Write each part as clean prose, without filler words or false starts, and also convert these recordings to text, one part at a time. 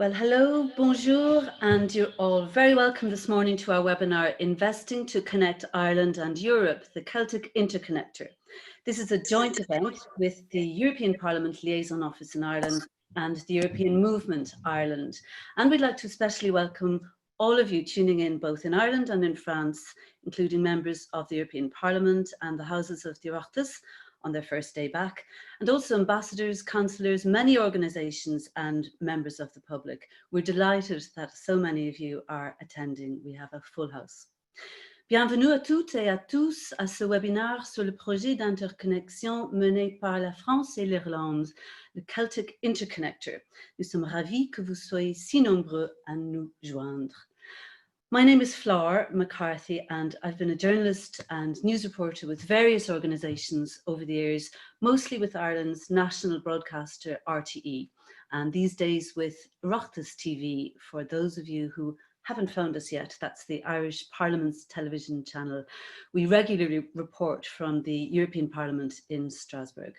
Well, hello, bonjour, and you're all very welcome this morning to our webinar, Investing to Connect Ireland and Europe, the Celtic Interconnector. This is a joint event with the European Parliament Liaison Office in Ireland and the European Movement Ireland. And we'd like to especially welcome all of you tuning in both in Ireland and in France, including members of the European Parliament and the Houses of the Oireachtas on their first day back, and also ambassadors, councillors, many organisations and members of the public. We're delighted that so many of you are attending. We have a full house. Bienvenue à toutes et à tous à ce webinaire sur le projet d'interconnexion mené par la France et l'Irlande, le Celtic Interconnector. Nous sommes ravis que vous soyez si nombreux à nous joindre. My name is Flor Mac Carthy, and I've been a journalist and news reporter with various organisations over the years, mostly with Ireland's national broadcaster RTE, and these days with Oireachtas TV. For those of you who haven't found us yet, that's the Irish Parliament's television channel. We regularly report from the European Parliament in Strasbourg.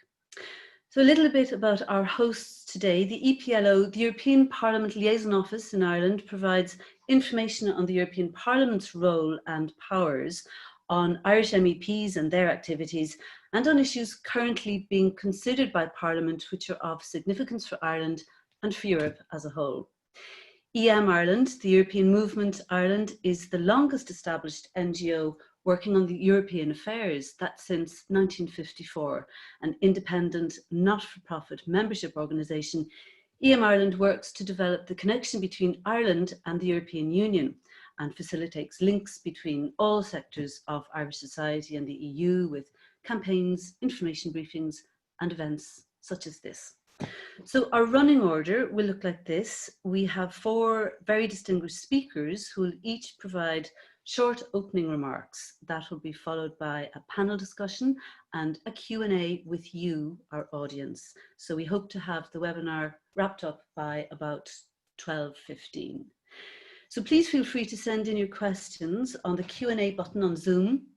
So a little bit about our hosts today. The EPLO, the European Parliament Liaison Office in Ireland, provides information on the European Parliament's role and powers, on Irish MEPs and their activities, and on issues currently being considered by Parliament which are of significance for Ireland and for Europe as a whole. EM Ireland, the European Movement Ireland, is the longest established NGO working on the European affairs. That's since 1954, an independent, not-for-profit membership organisation. EM Ireland works to develop the connection between Ireland and the European Union and facilitates links between all sectors of Irish society and the EU with campaigns, information briefings and events such as this. So our running order will look like this. We have 4 very distinguished speakers who will each provide short opening remarks. That will be followed by a panel discussion and a Q&A with you, our audience. So we hope to have the webinar wrapped up by about 12:15. So please feel free to send in your questions on the Q&A button on Zoom.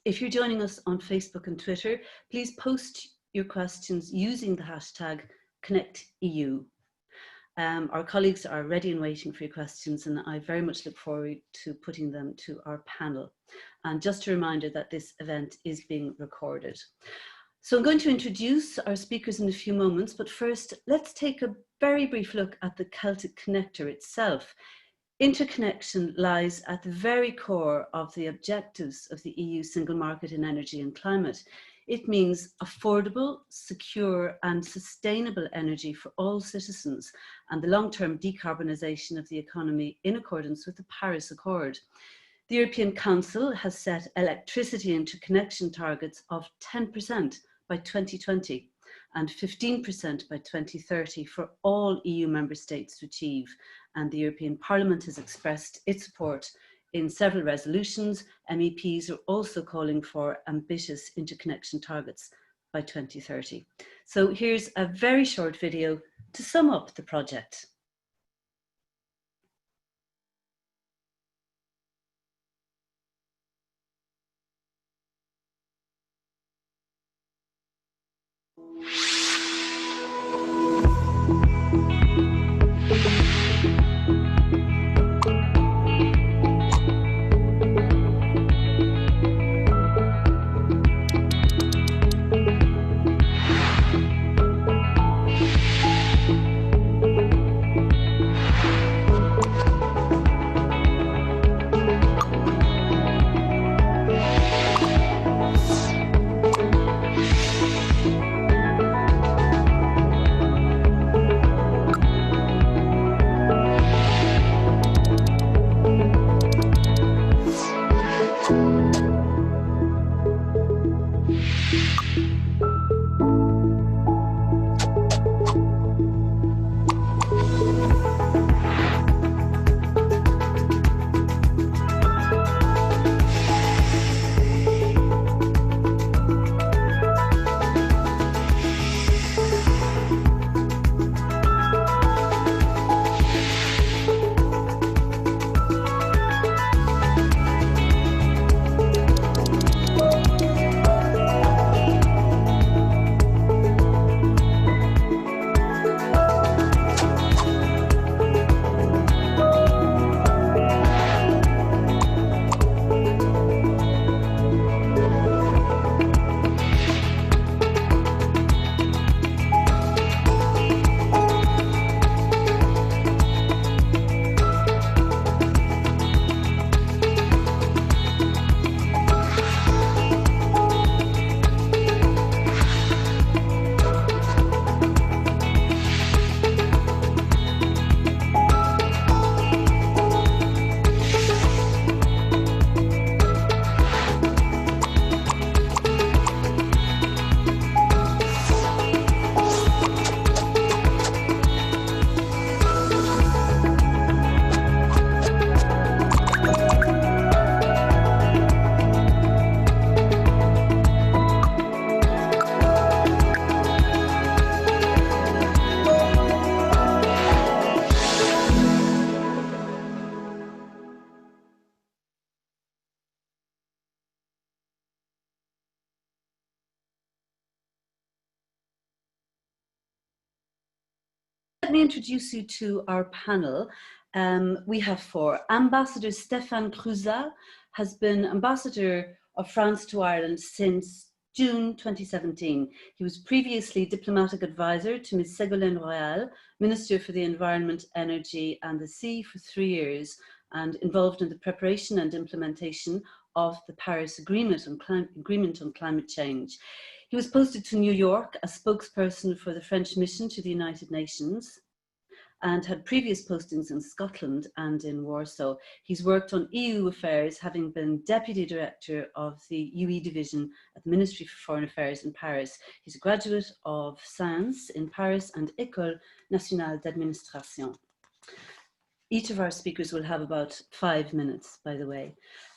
If you're joining us on Facebook and Twitter, please post your questions using the hashtag ConnectEU. Our colleagues are ready and waiting for your questions, and I very much look forward to putting them to our panel. And just a reminder that this event is being recorded. So I'm going to introduce our speakers in a few moments, but first let's take a very brief look at the Celtic Connector itself. Interconnection lies at the very core of the objectives of the EU single market in energy and climate. It means affordable, secure and sustainable energy for all citizens and the long-term decarbonisation of the economy in accordance with the Paris Accord. The European Council has set electricity interconnection targets of 10% by 2020 and 15% by 2030 for all EU member states to achieve. And the European Parliament has expressed its support in several resolutions. MEPs are also calling for ambitious interconnection targets by 2030. So here's a very short video to sum up the project. Let me introduce you to our panel. We have four. Ambassador Stéphane Crouzat has been Ambassador of France to Ireland since June 2017. He was previously diplomatic advisor to Ms. Ségolène Royal, Minister for the Environment, Energy and the Sea for 3 years, and involved in the preparation and implementation of the Paris Agreement on climate change. He was posted to New York as spokesperson for the French mission to the United Nations and had previous postings in Scotland and in Warsaw. He's worked on EU affairs, having been Deputy Director of the UE Division at the Ministry for Foreign Affairs in Paris. He's a graduate of Sciences in Paris and École Nationale d'Administration. Each of our speakers will have about 5 minutes, by the way.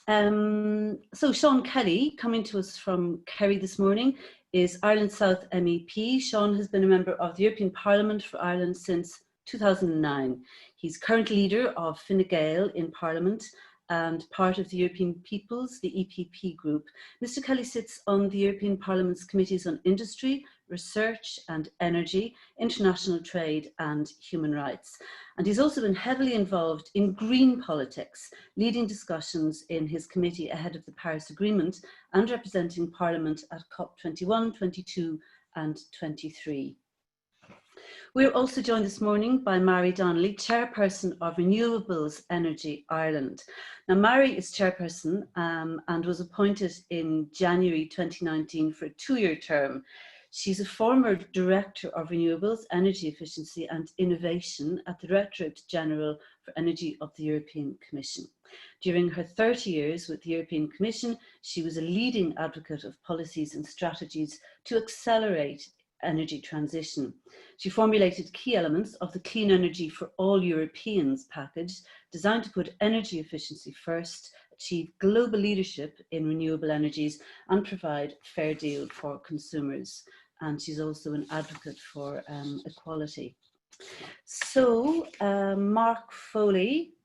So Seán Kelly, coming to us from Kerry this morning, is Ireland South MEP. Seán has been a member of the European Parliament for Ireland since 2009. He's current leader of Fine Gael in Parliament and part of the European Peoples, the EPP group. Mr. Kelly sits on the European Parliament's committees on industry, research and energy, international trade and human rights. And he's also been heavily involved in green politics, leading discussions in his committee ahead of the Paris Agreement and representing Parliament at COP21, 22 and 23. We're also joined this morning by Mary Donnelly, Chairperson of Renewables Energy Ireland. Now, Mary is Chairperson and was appointed in January 2019 for a 2-year term. She's a former Director of Renewables, Energy Efficiency and Innovation at the Directorate General for Energy of the European Commission. During her 30 years with the European Commission, she was a leading advocate of policies and strategies to accelerate energy transition. She formulated key elements of the Clean Energy for All Europeans package, designed to put energy efficiency first, achieve global leadership in renewable energies, and provide a fair deal for consumers. And she's also an advocate for equality. So, Mark Foley.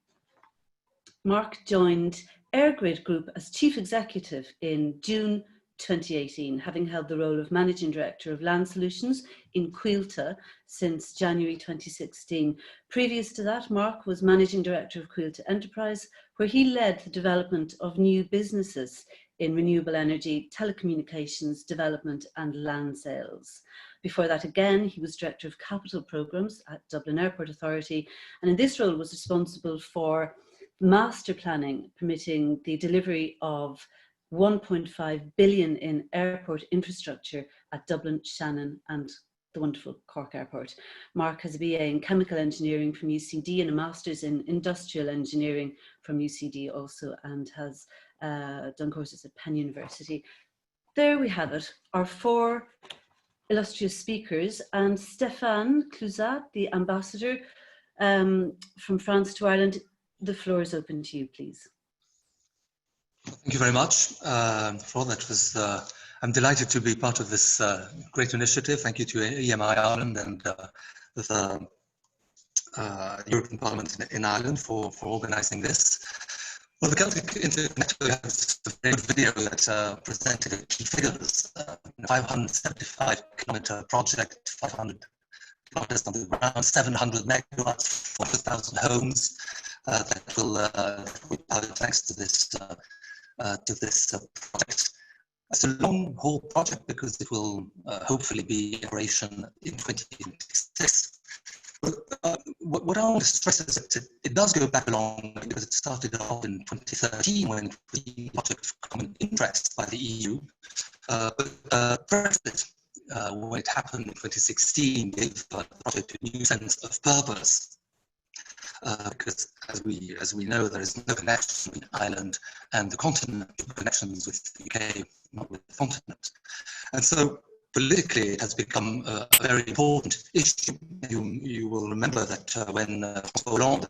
Mark joined EirGrid Group as Chief Executive in June 2018, having held the role of Managing Director of Land Solutions in Quilta since January 2016. Previous to that, Mark was Managing Director of Quilta Enterprise, where he led the development of new businesses in renewable energy, telecommunications, development and land sales. Before that, again, he was Director of Capital Programmes at Dublin Airport Authority, and in this role was responsible for master planning, permitting the delivery of 1.5 billion in airport infrastructure at Dublin, Shannon and the wonderful Cork Airport. Mark has a BA in Chemical Engineering from UCD and a Master's in Industrial Engineering from UCD also, and has done courses at Penn University. There we have it, our 4 illustrious speakers, and Stéphane Crouzat, the Ambassador from France to Ireland. The floor is open to you, please. Thank you very much, Flor. That was, I'm delighted to be part of this great initiative. Thank you to EMI Ireland and the European Parliament in Ireland for organizing this. Well, the Celtic Interconnector has a very good video that presented the key figures. 575-kilometer project, 500 kilometers on the ground, 700 megawatts, 400,000 homes that will be powered thanks to this project. It's a long-haul project because it will hopefully be in operation in 2026. But what I want to stress is that it does go back along, because it started off in 2013 when it was a project of common interest by the EU. But Brexit, when it happened in 2016, gave the project a new sense of purpose. Because as we know, there is no connection between Ireland and the continent, connections with the UK, not with the continent. And so politically, it has become a very important issue. You will remember that when François Hollande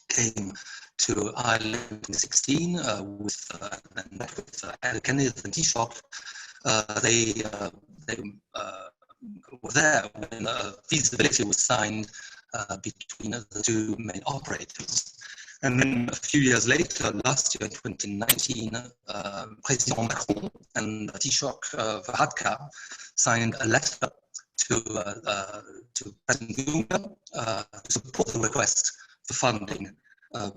came to Ireland in 2016 met with Kenneth and Taoiseach, they were there when feasibility was signed between the 2 main operators. And then a few years later, last year in 2019, President Macron and Taoiseach Varadkar signed a letter to President Juncker to support the request for funding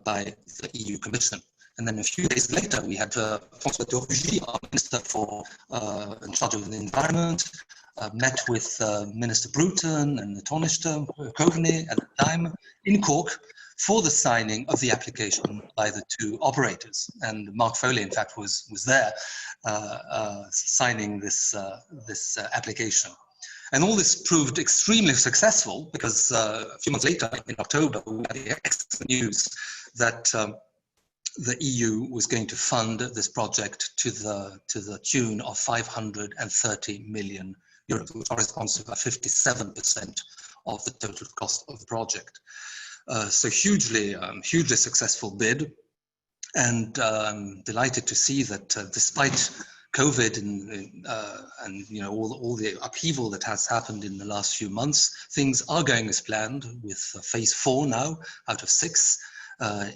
by the EU Commission. And then a few days later, we had François Dorgy, our Minister in charge of the environment, met with Minister Bruton and Tonishter Coveney at the time in Cork for the signing of the application by the two operators. And Mark Foley, in fact, was there signing this application. And all this proved extremely successful because a few months later, in October, we had the excellent news that the EU was going to fund this project to the tune of 530 million euros, which corresponds to about 57% of the total cost of the project. So hugely successful bid, and delighted to see that despite COVID and you know all the upheaval that has happened in the last few months, things are going as planned, with phase 4 now out of 6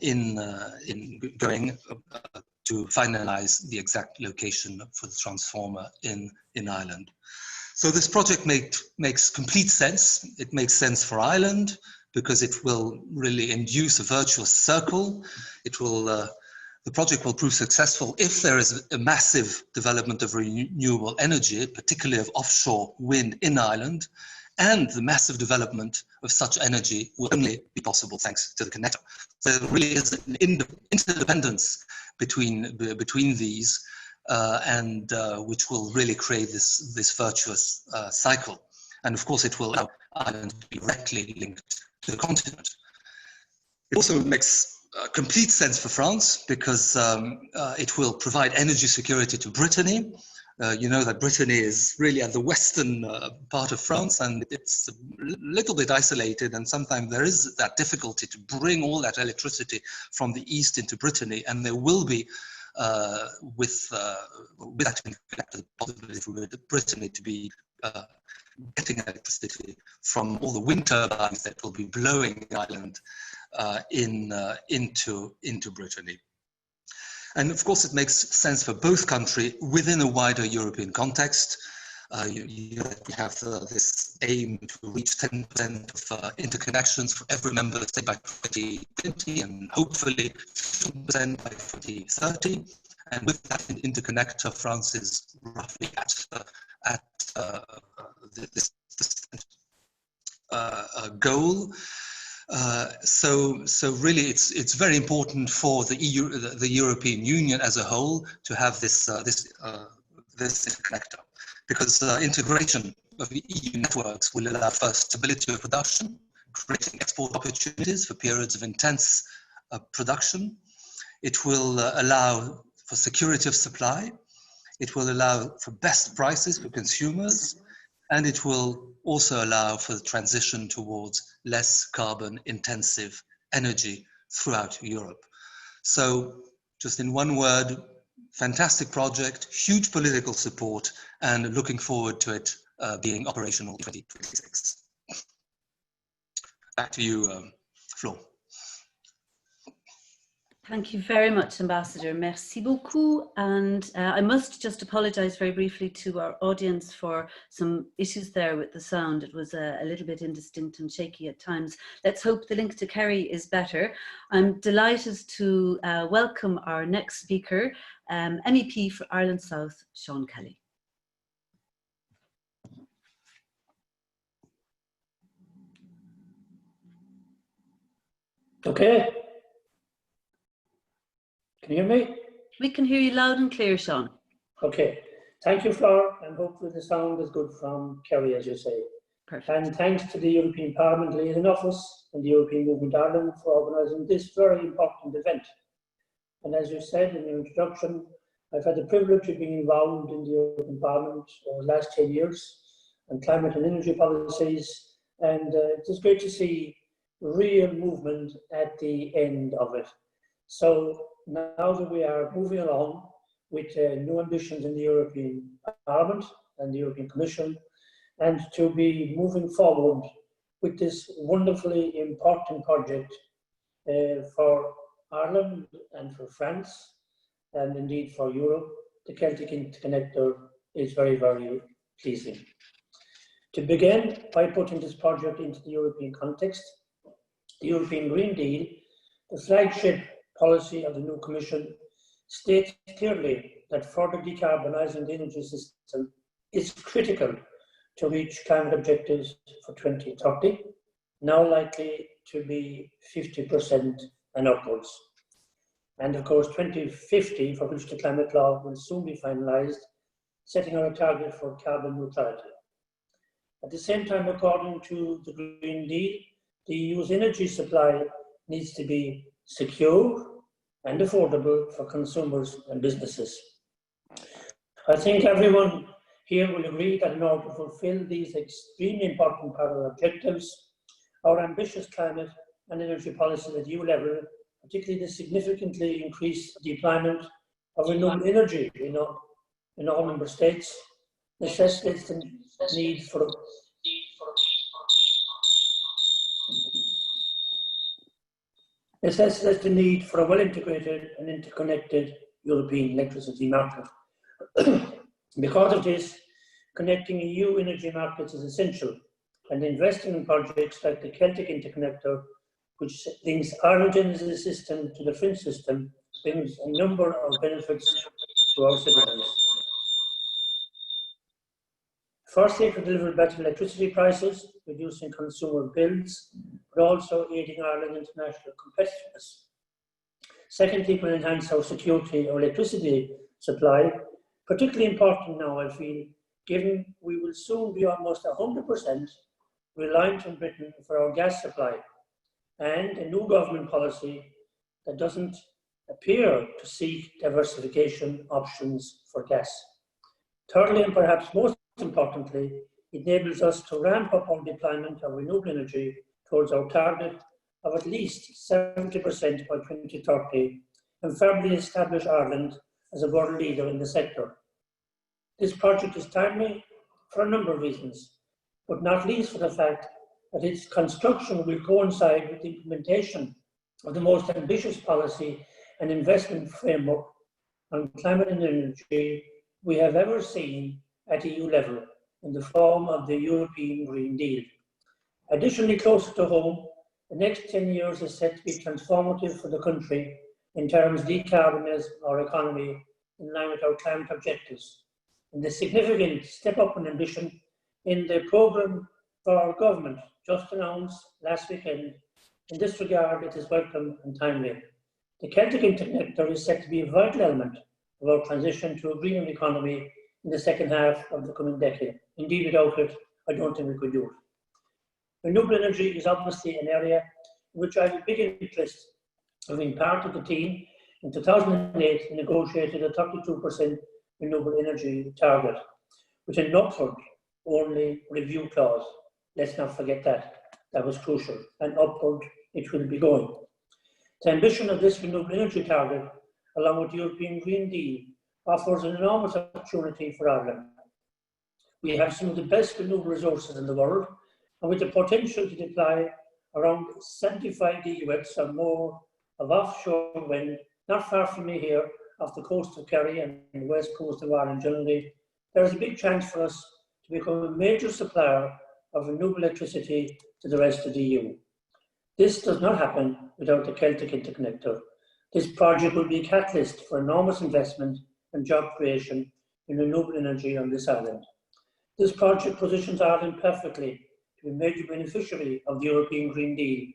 in going to finalize the exact location for the transformer in Ireland. So this project makes complete sense. It makes sense for Ireland because it will really induce a virtuous circle. It will the project will prove successful if there is a massive development of renewable energy, particularly of offshore wind in Ireland, and the massive development of such energy will only be possible thanks to the connector. So there really is an interdependence between these, and which will really create this virtuous cycle. And of course, it will allow Ireland to be directly linked to the continent. It also makes complete sense for France because it will provide energy security to Brittany. You know that Brittany is really at the western part of France, and it's a little bit isolated, and sometimes there is that difficulty to bring all that electricity from the east into Brittany, and there will be with that the possibility for Brittany to be getting electricity from all the wind turbines that will be blowing the island into Brittany. And of course, it makes sense for both countries within a wider European context. We have this aim to reach 10% of interconnections for every member state by 2020, and hopefully 50% by 2030. And with that interconnector, France is roughly at this goal. So really, it's very important for the European Union as a whole to have this interconnector, because integration of the EU networks will allow for stability of production, creating export opportunities for periods of intense production. It will allow for security of supply. It will allow for best prices for consumers, and it will also allow for the transition towards less carbon-intensive energy throughout Europe. So, just in one word, fantastic project, huge political support, and looking forward to it being operational in 2026. Back to you, Flor. Thank you very much, Ambassador. Merci beaucoup. And I must just apologise very briefly to our audience for some issues there with the sound. It was a little bit indistinct and shaky at times. Let's hope the link to Kerry is better. I'm delighted to welcome our next speaker, MEP for Ireland South, Seán Kelly. Okay. Can you hear me? We can hear you loud and clear, Seán. Okay. Thank you, Flor, and hopefully the sound is good from Kerry, as you say. Perfect. And thanks to the European Parliament Liaison Office and the European Movement Ireland for organising this very important event. And as you said in your introduction, I've had the privilege of being involved in the European Parliament over the last 10 years on climate and energy policies, and it is great to see real movement at the end of it. So now that we are moving along with new ambitions in the European Parliament and the European Commission, and to be moving forward with this wonderfully important project for Ireland and for France, and indeed for Europe, the Celtic Interconnector is very, very pleasing. To begin by putting this project into the European context, the European Green Deal, the flagship policy of the new Commission, states clearly that further decarbonising the energy system is critical to reach climate objectives for 2030, now likely to be 50% and upwards. And of course, 2050, for which the climate law will soon be finalised, setting out a target for carbon neutrality. At the same time, according to the Green Deal, the EU's energy supply needs to be secure and affordable for consumers and businesses. I think everyone here will agree that in order to fulfil these extremely important parallel objectives, our ambitious climate and energy policy at EU level, particularly the significantly increased deployment of renewable energy in all member states, necessitates the need for a well-integrated and interconnected European electricity market. Because of this, connecting EU energy markets is essential, and investing in projects like the Celtic Interconnector, which links Ireland's energy system to the French system, brings a number of benefits to our citizens. Firstly, it will deliver better electricity prices, reducing consumer bills, but also aiding Ireland's international competitiveness. Secondly, it will enhance our security of electricity supply, particularly important now, I feel, given we will soon be almost 100% reliant on Britain for our gas supply, and a new government policy that doesn't appear to seek diversification options for gas. Thirdly, and perhaps most importantly, it enables us to ramp up our deployment of renewable energy towards our target of at least 70% by 2030 and firmly establish Ireland as a world leader in the sector. This project is timely for a number of reasons, but not least for the fact that its construction will coincide with the implementation of the most ambitious policy and investment framework on climate and energy we have ever seen at EU level in the form of the European Green Deal. Additionally, closer to home, the next 10 years is set to be transformative for the country in terms of decarbonising our economy in line with our climate objectives. And the significant step up in ambition in the programme for our government just announced last weekend. In this regard, it is welcome and timely. The Celtic Interconnector is set to be a vital element of our transition to a greener economy in the second half of the coming decade. Indeed, without it, I don't think we could do it. Renewable energy is obviously an area in which I have a big interest, having part of the team in 2008 negotiated a 32% renewable energy target, with an upward only review clause. Let's not forget that. That was crucial, and upward it will be going. The ambition of this renewable energy target, along with the European Green Deal, offers an enormous opportunity for Ireland. We have some of the best renewable resources in the world, and with the potential to deploy around 75 gigawatts or more of offshore wind, not far from me here, off the coast of Kerry and the west coast of Ireland generally, there is a big chance for us to become a major supplier of renewable electricity to the rest of the EU. This does not happen without the Celtic Interconnector. This project will be a catalyst for enormous investment and job creation in renewable energy on this island. This project positions Ireland perfectly to be a major beneficiary of the European Green Deal,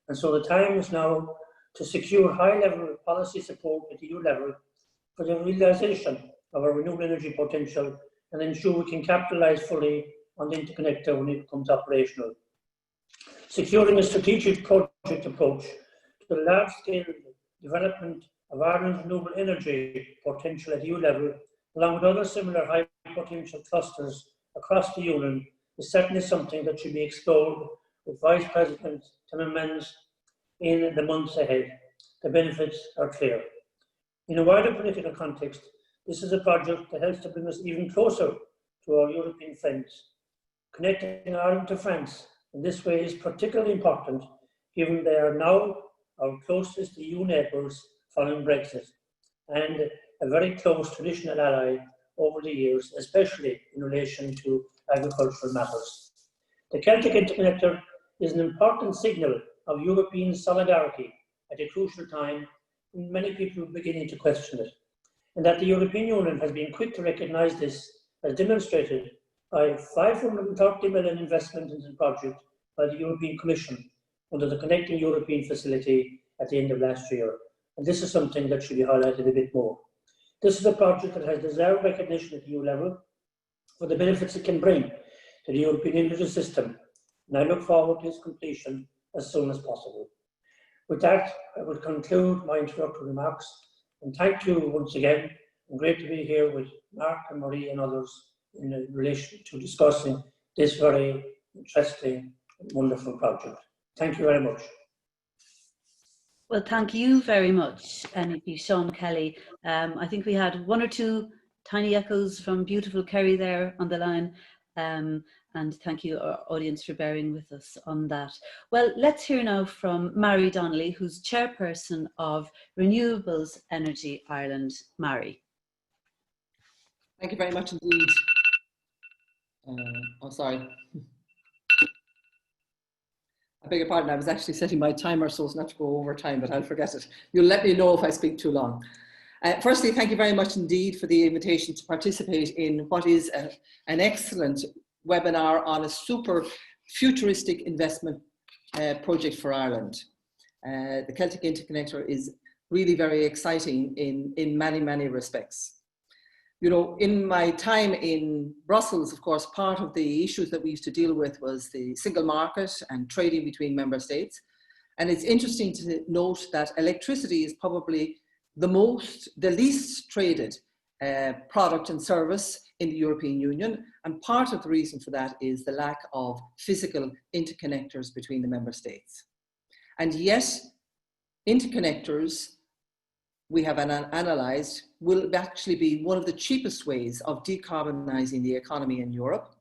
and so the time is now to secure high-level policy support at EU level for the realisation of our renewable energy potential and ensure we can capitalise fully on the interconnector when it becomes operational. Securing a strategic project approach to the large-scale development of Ireland's renewable energy potential at EU level, along with other similar high-potential clusters across the Union, is certainly something that should be explored with Vice President Timmermans in the months ahead. The benefits are clear. In a wider political context, this is a project that helps to bring us even closer to our European friends. Connecting Ireland to France in this way is particularly important, given they are now our closest EU neighbours following Brexit, and a very close traditional ally over the years, especially in relation to agricultural matters. The Celtic Interconnector is an important signal of European solidarity at a crucial time when many people are beginning to question it, and that the European Union has been quick to recognise this, as demonstrated by 530 million investment into the project by the European Commission under the Connecting European Facility at the end of last year. And this is something that should be highlighted a bit more. This is a project that has deserved recognition at EU level for the benefits it can bring to the European energy system, and I look forward to its completion as soon as possible. With that, I will conclude my introductory remarks, and thank you once again. And great to be here with Mark and Marie and others in relation to discussing this very interesting and wonderful project. Thank you very much. Well, thank you very much, MEP Seán Kelly. I think we had one or two tiny echoes from beautiful Kerry there on the line. And thank you, our audience, for bearing with us on that. Well, let's hear now from Mary Donnelly, who's chairperson of Renewables Energy Ireland. Mary. Thank you very much indeed. Oh, sorry. I beg your pardon, I was actually setting my timer so as not to go over time, but I'll forget it. You'll let me know if I speak too long. Firstly, thank you very much indeed for the invitation to participate in what is an excellent webinar on a super futuristic investment project for Ireland. The Celtic Interconnector is really very exciting in many, many respects. You know, in my time in Brussels, of course, part of the issues that we used to deal with was the single market and trading between member states. And it's interesting to note that electricity is probably the least traded product and service in the European Union. And part of the reason for that is the lack of physical interconnectors between the member states. And yet, interconnectors, we have analysed, will actually be one of the cheapest ways of decarbonising the economy in Europe.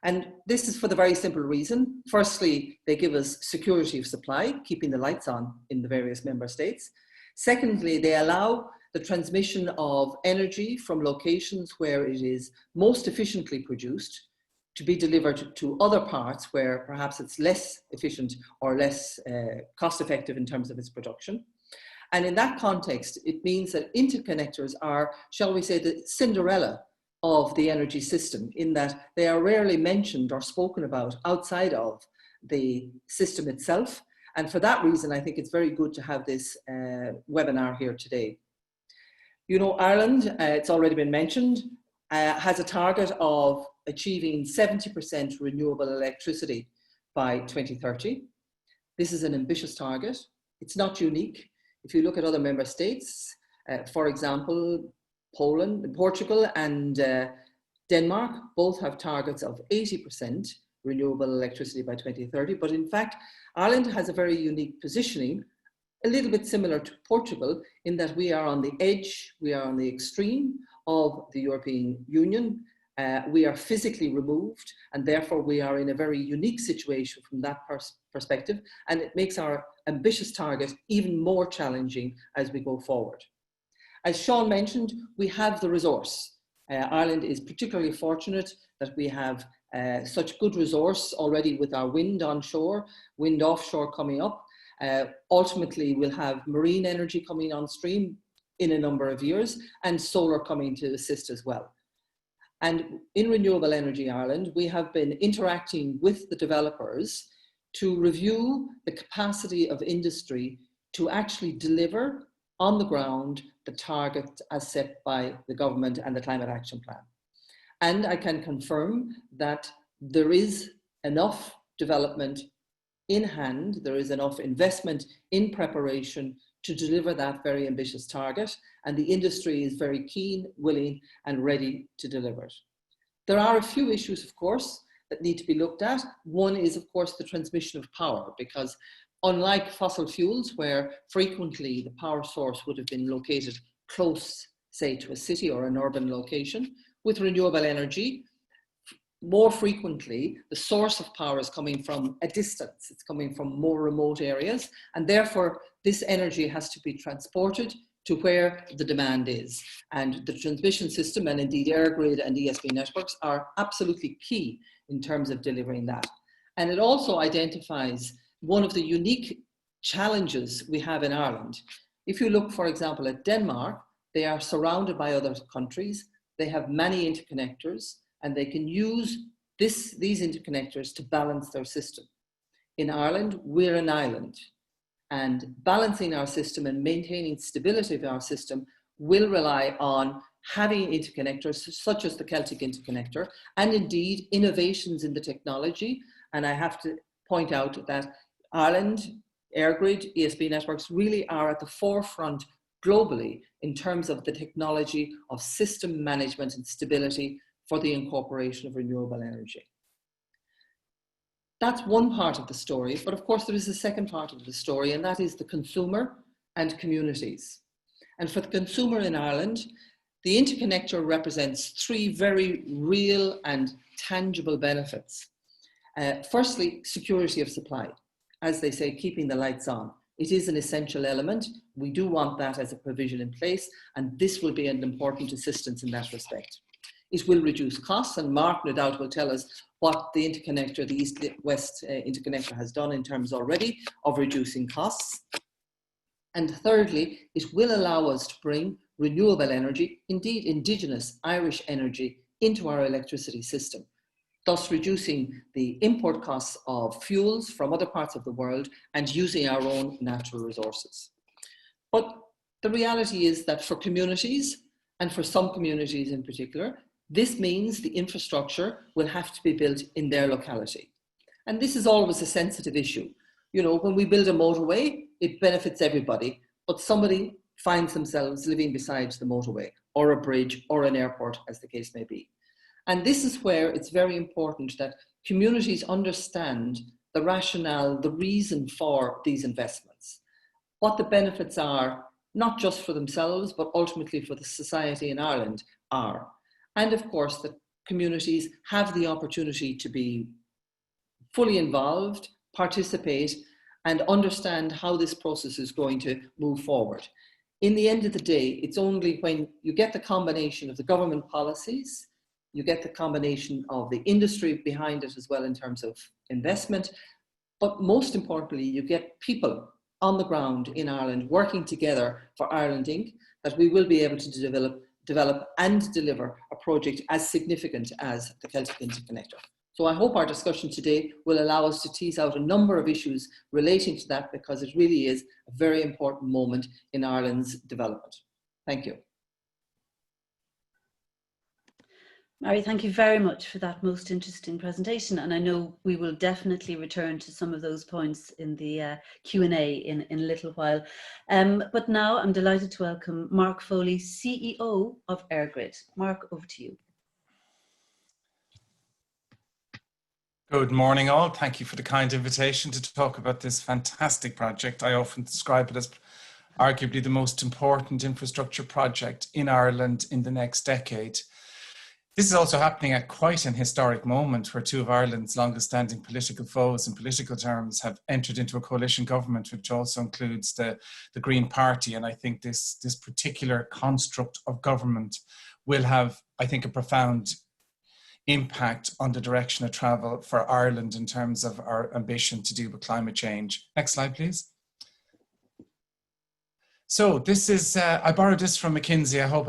And this is for the very simple reason. Firstly, they give us security of supply, keeping the lights on in the various member states. Secondly, they allow the transmission of energy from locations where it is most efficiently produced to be delivered to other parts where perhaps it's less efficient or less cost effective in terms of its production. And in that context, it means that interconnectors are, shall we say, the Cinderella of the energy system, in that they are rarely mentioned or spoken about outside of the system itself. And for that reason, I think it's very good to have this webinar here today. You know, Ireland, it's already been mentioned, has a target of achieving 70% renewable electricity by 2030. This is an ambitious target. It's not unique. If you look at other member states, for example, Portugal and Denmark both have targets of 80% renewable electricity by 2030. But in fact, Ireland has a very unique positioning, a little bit similar to Portugal, in that we are on the edge, we are on the extreme of the European Union. We are physically removed, and therefore we are in a very unique situation from that perspective, and it makes our ambitious target even more challenging as we go forward. As Seán mentioned, we have the resource. Ireland is particularly fortunate that we have such good resource already with our wind onshore, wind offshore coming up. Ultimately, we'll have marine energy coming on stream in a number of years, and solar coming to assist as well. And in Renewable Energy Ireland, we have been interacting with the developers to review the capacity of industry to actually deliver on the ground the target as set by the government and the Climate Action Plan. And I can confirm that there is enough development in hand, there is enough investment in preparation to deliver that very ambitious target, and the industry is very keen, willing, and ready to deliver it. There are a few issues, of course, that need to be looked at. One is, of course, the transmission of power, because unlike fossil fuels, where frequently the power source would have been located close, say, to a city or an urban location, with renewable energy, more frequently, the source of power is coming from a distance. It's coming from more remote areas, and therefore this energy has to be transported to where the demand is. And the transmission system, and indeed EirGrid and ESB networks, are absolutely key in terms of delivering that. And it also identifies one of the unique challenges we have in Ireland. If you look, for example, at Denmark, they are surrounded by other countries. They have many interconnectors, and they can use these interconnectors to balance their system. In Ireland, we're an island, and balancing our system and maintaining stability of our system will rely on having interconnectors such as the Celtic Interconnector, and indeed innovations in the technology. And I have to point out that Ireland, EirGrid, ESB networks really are at the forefront globally in terms of the technology of system management and stability for the incorporation of renewable energy. That's one part of the story, but of course there is a second part of the story, and that is the consumer and communities. And for the consumer in Ireland, the interconnector represents three very real and tangible benefits. Firstly, security of supply. As they say, keeping the lights on. It is an essential element. We do want that as a provision in place, and this will be an important assistance in that respect. It will reduce costs, and Mark, no doubt, will tell us what the interconnector, the East-West interconnector has done in terms already of reducing costs. And thirdly, it will allow us to bring renewable energy, indeed indigenous Irish energy, into our electricity system, thus reducing the import costs of fuels from other parts of the world and using our own natural resources. But the reality is that for communities, and for some communities in particular, this means the infrastructure will have to be built in their locality. And this is always a sensitive issue. You know, when we build a motorway, it benefits everybody, but somebody finds themselves living beside the motorway, or a bridge, or an airport, as the case may be. And this is where it's very important that communities understand the rationale, the reason for these investments, what the benefits are, not just for themselves, but ultimately for the society in Ireland are. And of course, that communities have the opportunity to be fully involved, participate, and understand how this process is going to move forward. In the end of the day, it's only when you get the combination of the government policies, you get the combination of the industry behind it as well in terms of investment, but most importantly, you get people on the ground in Ireland working together for Ireland Inc., that we will be able to develop and deliver a project as significant as the Celtic Interconnector. So I hope our discussion today will allow us to tease out a number of issues relating to that, because it really is a very important moment in Ireland's development. Thank you. Mary, thank you very much for that most interesting presentation. And I know we will definitely return to some of those points in the Q&A in a little while. But now I'm delighted to welcome Mark Foley, CEO of EirGrid. Mark, over to you. Good morning all. Thank you for the kind invitation to talk about this fantastic project. I often describe it as arguably the most important infrastructure project in Ireland in the next decade. This is also happening at quite an historic moment where two of Ireland's longest standing political foes in political terms have entered into a coalition government, which also includes the Green Party. And I think this particular construct of government will have, I think, a profound impact on the direction of travel for Ireland in terms of our ambition to deal with climate change. Next slide, please. So this is, I borrowed this from McKinsey. I hope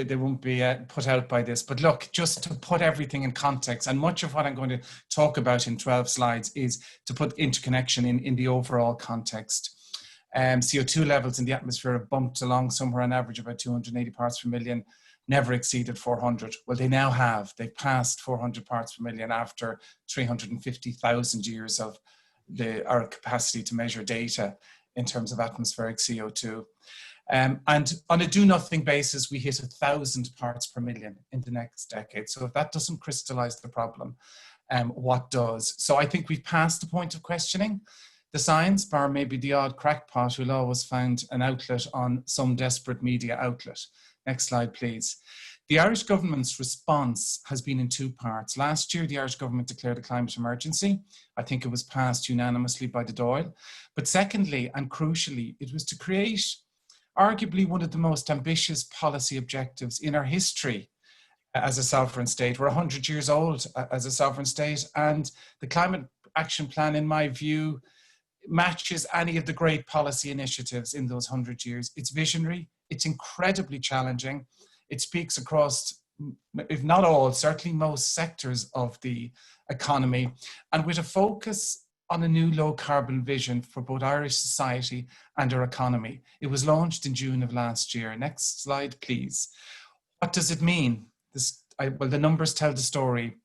they won't be put out by this. But look, just to put everything in context, and much of what I'm going to talk about in 12 slides is to put interconnection in the overall context. CO2 levels in the atmosphere have bumped along somewhere on average about 280 parts per million, never exceeded 400. Well, they now have. They've passed 400 parts per million after 350,000 years of our capacity to measure data in terms of atmospheric CO2. And on a do-nothing basis, we hit 1,000 parts per million in the next decade. So if that doesn't crystallize the problem, what does? So I think we've passed the point of questioning the science, bar maybe the odd crackpot who'll always find an outlet on some desperate media outlet. Next slide, please. The Irish government's response has been in two parts. Last year, the Irish government declared a climate emergency. I think it was passed unanimously by the Dáil. But secondly, and crucially, it was to create arguably one of the most ambitious policy objectives in our history as a sovereign state. We're 100 years old as a sovereign state, and the Climate Action Plan, in my view, matches any of the great policy initiatives in those 100 years. It's visionary, it's incredibly challenging, it speaks across, if not all, certainly most sectors of the economy, and with a focus on a new low carbon vision for both Irish society and our economy. It was launched in June of last year. Next slide, please. What does it mean? Well, the numbers tell the story.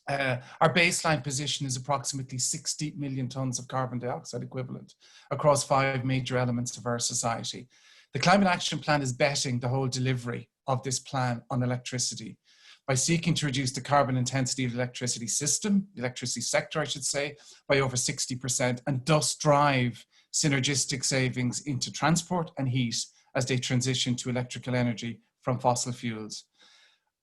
Our baseline position is approximately 60 million tonnes of carbon dioxide equivalent across 5 major elements of our society. The Climate Action Plan is betting the whole delivery of this plan on electricity by seeking to reduce the carbon intensity of the electricity system, the electricity sector, I should say, by over 60%, and thus drive synergistic savings into transport and heat as they transition to electrical energy from fossil fuels.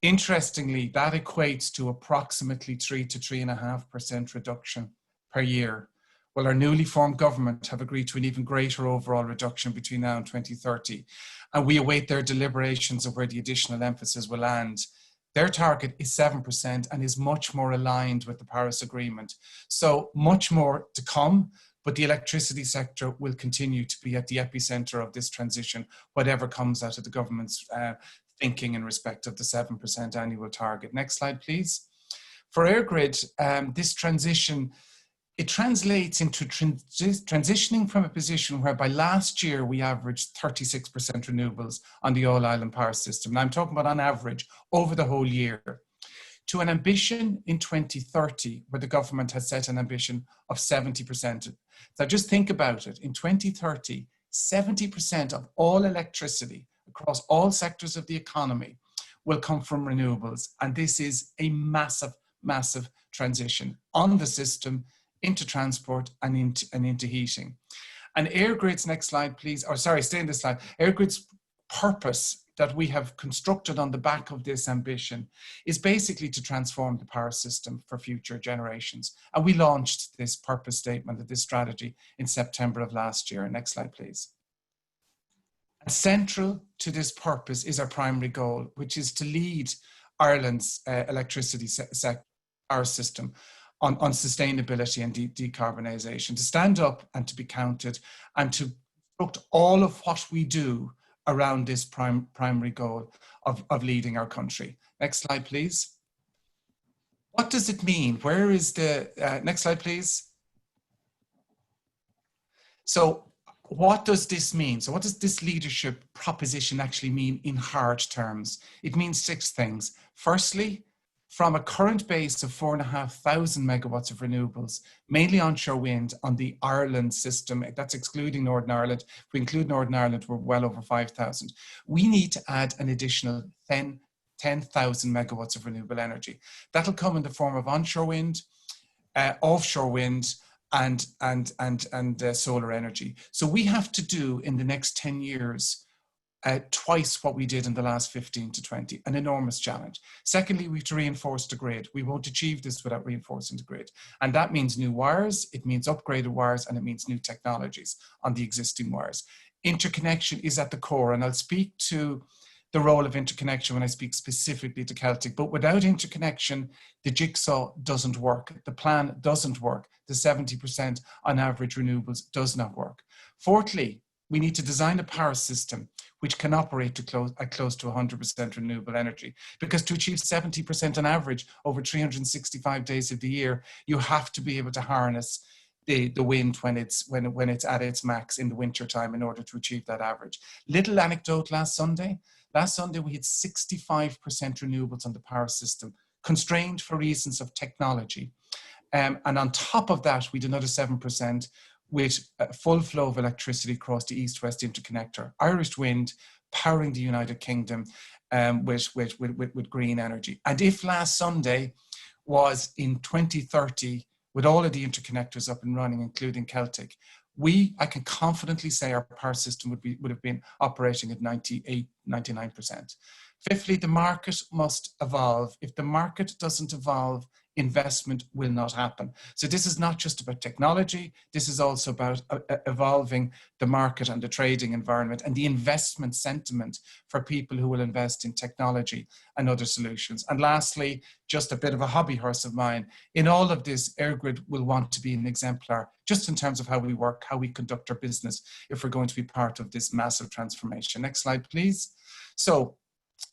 Interestingly, that equates to approximately 3 to 3.5% reduction per year, while our newly formed government have agreed to an even greater overall reduction between now and 2030. And we await their deliberations of where the additional emphasis will land. Their target is 7% and is much more aligned with the Paris Agreement. So much more to come, but the electricity sector will continue to be at the epicenter of this transition, whatever comes out of the government's thinking in respect of the 7% annual target. Next slide, please. For EirGrid, this transition, it translates into transitioning from a position whereby last year we averaged 36% renewables on the all-island power system. Now I'm talking about on average over the whole year, to an ambition in 2030 where the government has set an ambition of 70%. So just think about it. In 2030, 70% of all electricity across all sectors of the economy will come from renewables. And this is a massive, massive transition on the system, into transport and into heating. And EirGrid's, next slide, please, or sorry, stay in this slide. EirGrid's purpose that we have constructed on the back of this ambition is basically to transform the power system for future generations. And we launched this purpose statement of this strategy in September of last year. Next slide, please. Central to this purpose is our primary goal, which is to lead Ireland's electricity sector, our system, on sustainability and decarbonisation, to stand up and to be counted and to construct all of what we do around this primary goal of leading our country. Next slide, please. What does it mean? Where is the, next slide, please. So what does this mean? So what does this leadership proposition actually mean in hard terms? It means 6 things. Firstly, from a current base of 4,500 megawatts of renewables, mainly onshore wind on the Ireland system, that's excluding Northern Ireland. If we include Northern Ireland, we're well over 5,000. We need to add an additional 10,000 megawatts of renewable energy. That'll come in the form of onshore wind, offshore wind, and solar energy. So we have to do in the next 10 years twice what we did in the last 15 to 20, an enormous challenge. Secondly, we have to reinforce the grid. We won't achieve this without reinforcing the grid. And that means new wires, it means upgraded wires, and it means new technologies on the existing wires. Interconnection is at the core, and I'll speak to the role of interconnection when I speak specifically to Celtic, but without interconnection, the jigsaw doesn't work. The plan doesn't work. The 70% on average renewables does not work. Fourthly, we need to design a power system which can operate at close to 100% renewable energy. Because to achieve 70% on average over 365 days of the year, you have to be able to harness the wind when it's at its max in the winter time in order to achieve that average. Little anecdote last Sunday. Last Sunday, we had 65% renewables on the power system, constrained for reasons of technology. And on top of that, we did another 7% with a full flow of electricity across the East-West Interconnector, Irish wind powering the United Kingdom with green energy. And if last Sunday was in 2030, with all of the interconnectors up and running, including Celtic, I can confidently say our power system would have been operating at 98, 99%. Fifthly, the market must evolve. If the market doesn't evolve, investment will not happen. So this is not just about technology, this is also about evolving the market and the trading environment and the investment sentiment for people who will invest in technology and other solutions. And lastly, just a bit of a hobby horse of mine, in all of this, EirGrid will want to be an exemplar, just in terms of how we work, how we conduct our business, if we're going to be part of this massive transformation. Next slide, please. So,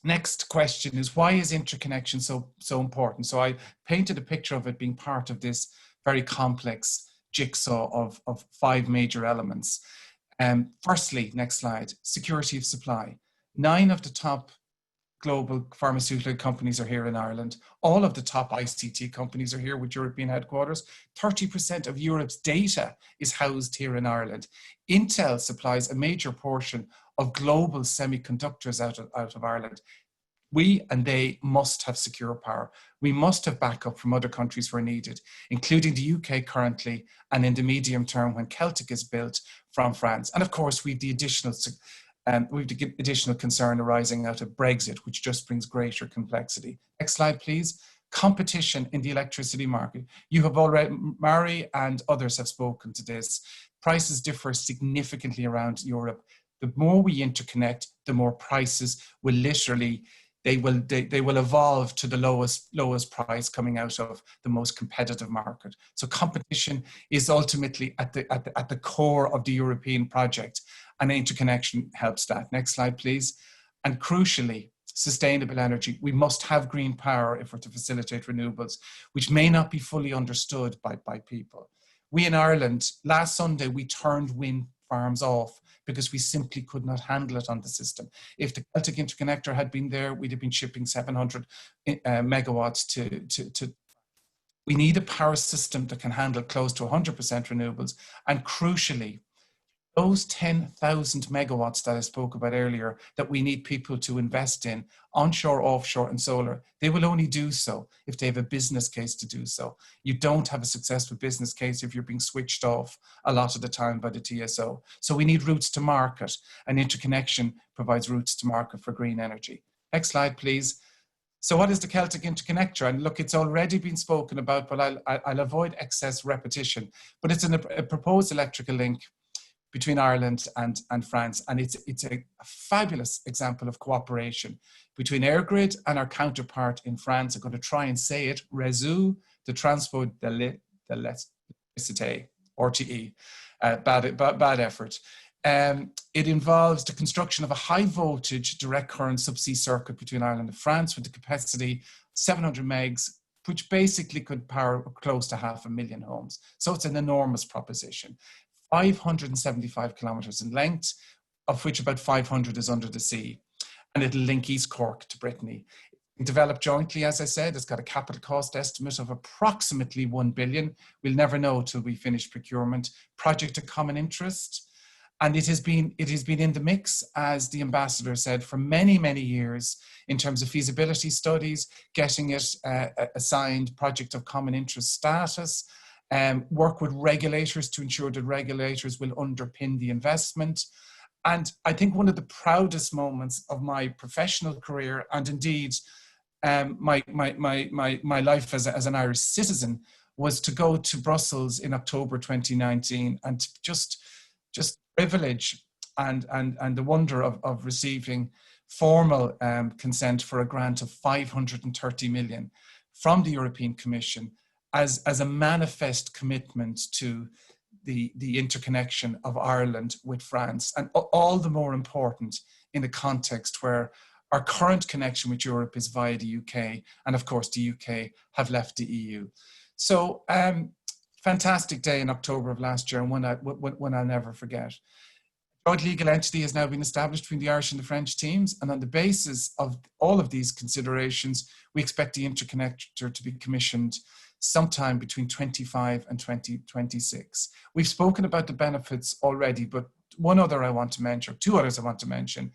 next question is, why is interconnection so important? So I painted a picture of it being part of this very complex jigsaw of 5 major elements. Firstly, next slide, security of supply. 9 of the top global pharmaceutical companies are here in Ireland. All of the top ICT companies are here with European headquarters. 30% of Europe's data is housed here in Ireland. Intel supplies a major portion of global semiconductors out of Ireland. We and they must have secure power. We must have backup from other countries where needed, including the UK currently, and in the medium term when Celtic is built, from France. And of course, we've the additional concern arising out of Brexit, which just brings greater complexity. Next slide, please. Competition in the electricity market. You have already, Mari and others have spoken to this. Prices differ significantly around Europe. The more we interconnect, the more prices will literally, they will evolve to the lowest price coming out of the most competitive market. So competition is ultimately at the core of the European project, and interconnection helps that. Next slide, please. And crucially, sustainable energy. We must have green power if we're to facilitate renewables, which may not be fully understood by people. We in Ireland, last Sunday, we turned wind farms off because we simply could not handle it on the system. If the Celtic Interconnector had been there, we'd have been shipping 700 megawatts to. We need a power system that can handle close to 100% renewables. And crucially, those 10,000 megawatts that I spoke about earlier that we need people to invest in, onshore, offshore, and solar, they will only do so if they have a business case to do so. You don't have a successful business case if you're being switched off a lot of the time by the TSO. So we need routes to market, and interconnection provides routes to market for green energy. Next slide, please. So what is the Celtic Interconnector? And look, it's already been spoken about, but I'll avoid excess repetition. But it's a proposed electrical link between Ireland and France. And it's a fabulous example of cooperation between EirGrid and our counterpart in France. I'm going to try and say it, Réseau de Transport de l'Électricité, RTE. Bad effort. It involves the construction of a high voltage direct current subsea circuit between Ireland and France with the capacity 700 megs, which basically could power close to 500,000 homes. So it's an enormous proposition. 575 kilometres in length, of which about 500 is under the sea. And it'll link East Cork to Brittany. Developed jointly, as I said, it's got a capital cost estimate of approximately 1 billion. We'll never know till we finish procurement. Project of common interest. And it has been in the mix, as the ambassador said, for many, many years in terms of feasibility studies, getting it assigned project of common interest status, work with regulators to ensure that regulators will underpin the investment. And I think one of the proudest moments of my professional career, and indeed my life as an Irish citizen, was to go to Brussels in October 2019 and just privilege and the wonder of receiving formal consent for a grant of 530 million from the European Commission as a manifest commitment to the interconnection of Ireland with France, and all the more important in a context where our current connection with Europe is via the UK, and of course the UK have left the EU. So fantastic day in October of last year, and one I'll never forget. A joint legal entity has now been established between the Irish and the French teams, and on the basis of all of these considerations, we expect the interconnector to be commissioned sometime between 25 and 2026. We've spoken about the benefits already, but one other I want to mention, or two others I want to mention,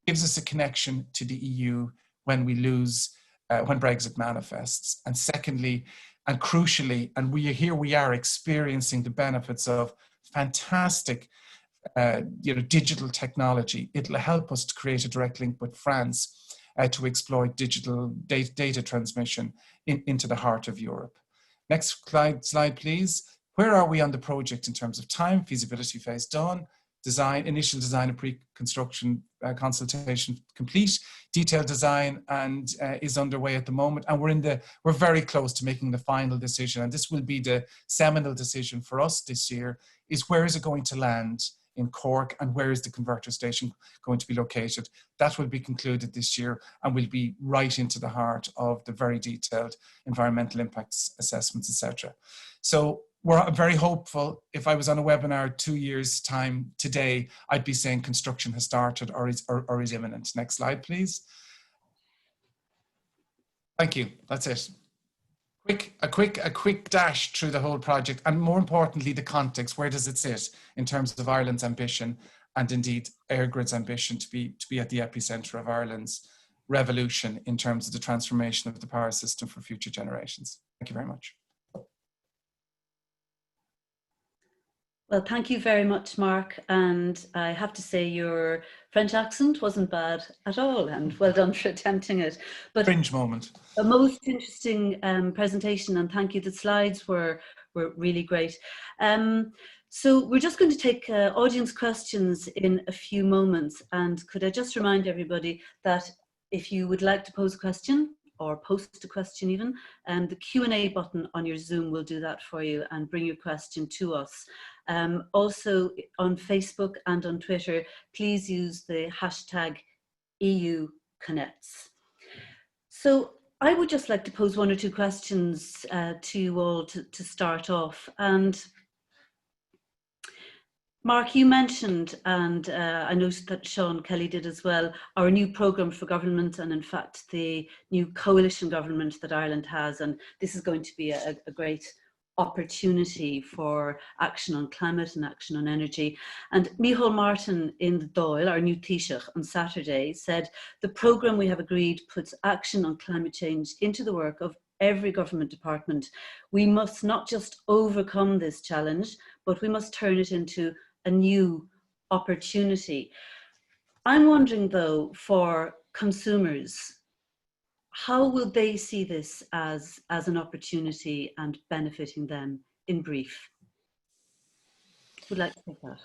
gives us a connection to the EU when we lose, when Brexit manifests. And secondly, and crucially, and we are experiencing the benefits of fantastic digital technology. It'll help us to create a direct link with France to exploit digital data transmission into the heart of Europe. Next slide, please. Where are we on the project in terms of time? Feasibility phase done. Initial design and pre-construction consultation complete. Detailed design and is underway at the moment, and we're very close to making the final decision. And this will be the seminal decision for us this year: is where is it going to land in Cork, and where is the converter station going to be located? That will be concluded this year, and will be right into the heart of the very detailed environmental impacts assessments, etc. So we're very hopeful. If I was on a webinar 2 years' time today, I'd be saying construction has started or is imminent. Next slide, please. Thank you. That's it. A quick dash through the whole project, and more importantly, the context. Where does it sit in terms of Ireland's ambition, and indeed EirGrid's ambition to be at the epicenter of Ireland's revolution in terms of the transformation of the power system for future generations? Thank you very much. Well, thank you very much, Mark. And I have to say your French accent wasn't bad at all, and well done for attempting it. But cringe moment. A most interesting presentation, and thank you. The slides were really great. So we're just going to take audience questions in a few moments. And could I just remind everybody that if you would like to pose a question, or post a question even, the Q&A button on your Zoom will do that for you and bring your question to us. Also on Facebook and on Twitter, please use the hashtag EUConnects. So I would just like to pose 1 or 2 questions to you all to start off. And Mark, you mentioned, and I noticed that Seán Kelly did as well, our new programme for government, and in fact the new coalition government that Ireland has, and this is going to be a great opportunity for action on climate and action on energy. And Micheál Martin in the Dáil, our new Taoiseach, on Saturday said, the programme we have agreed puts action on climate change into the work of every government department. We must not just overcome this challenge, but we must turn it into a new opportunity. I'm wondering though, for consumers, how will they see this as an opportunity and benefiting them in brief? Would like to take that.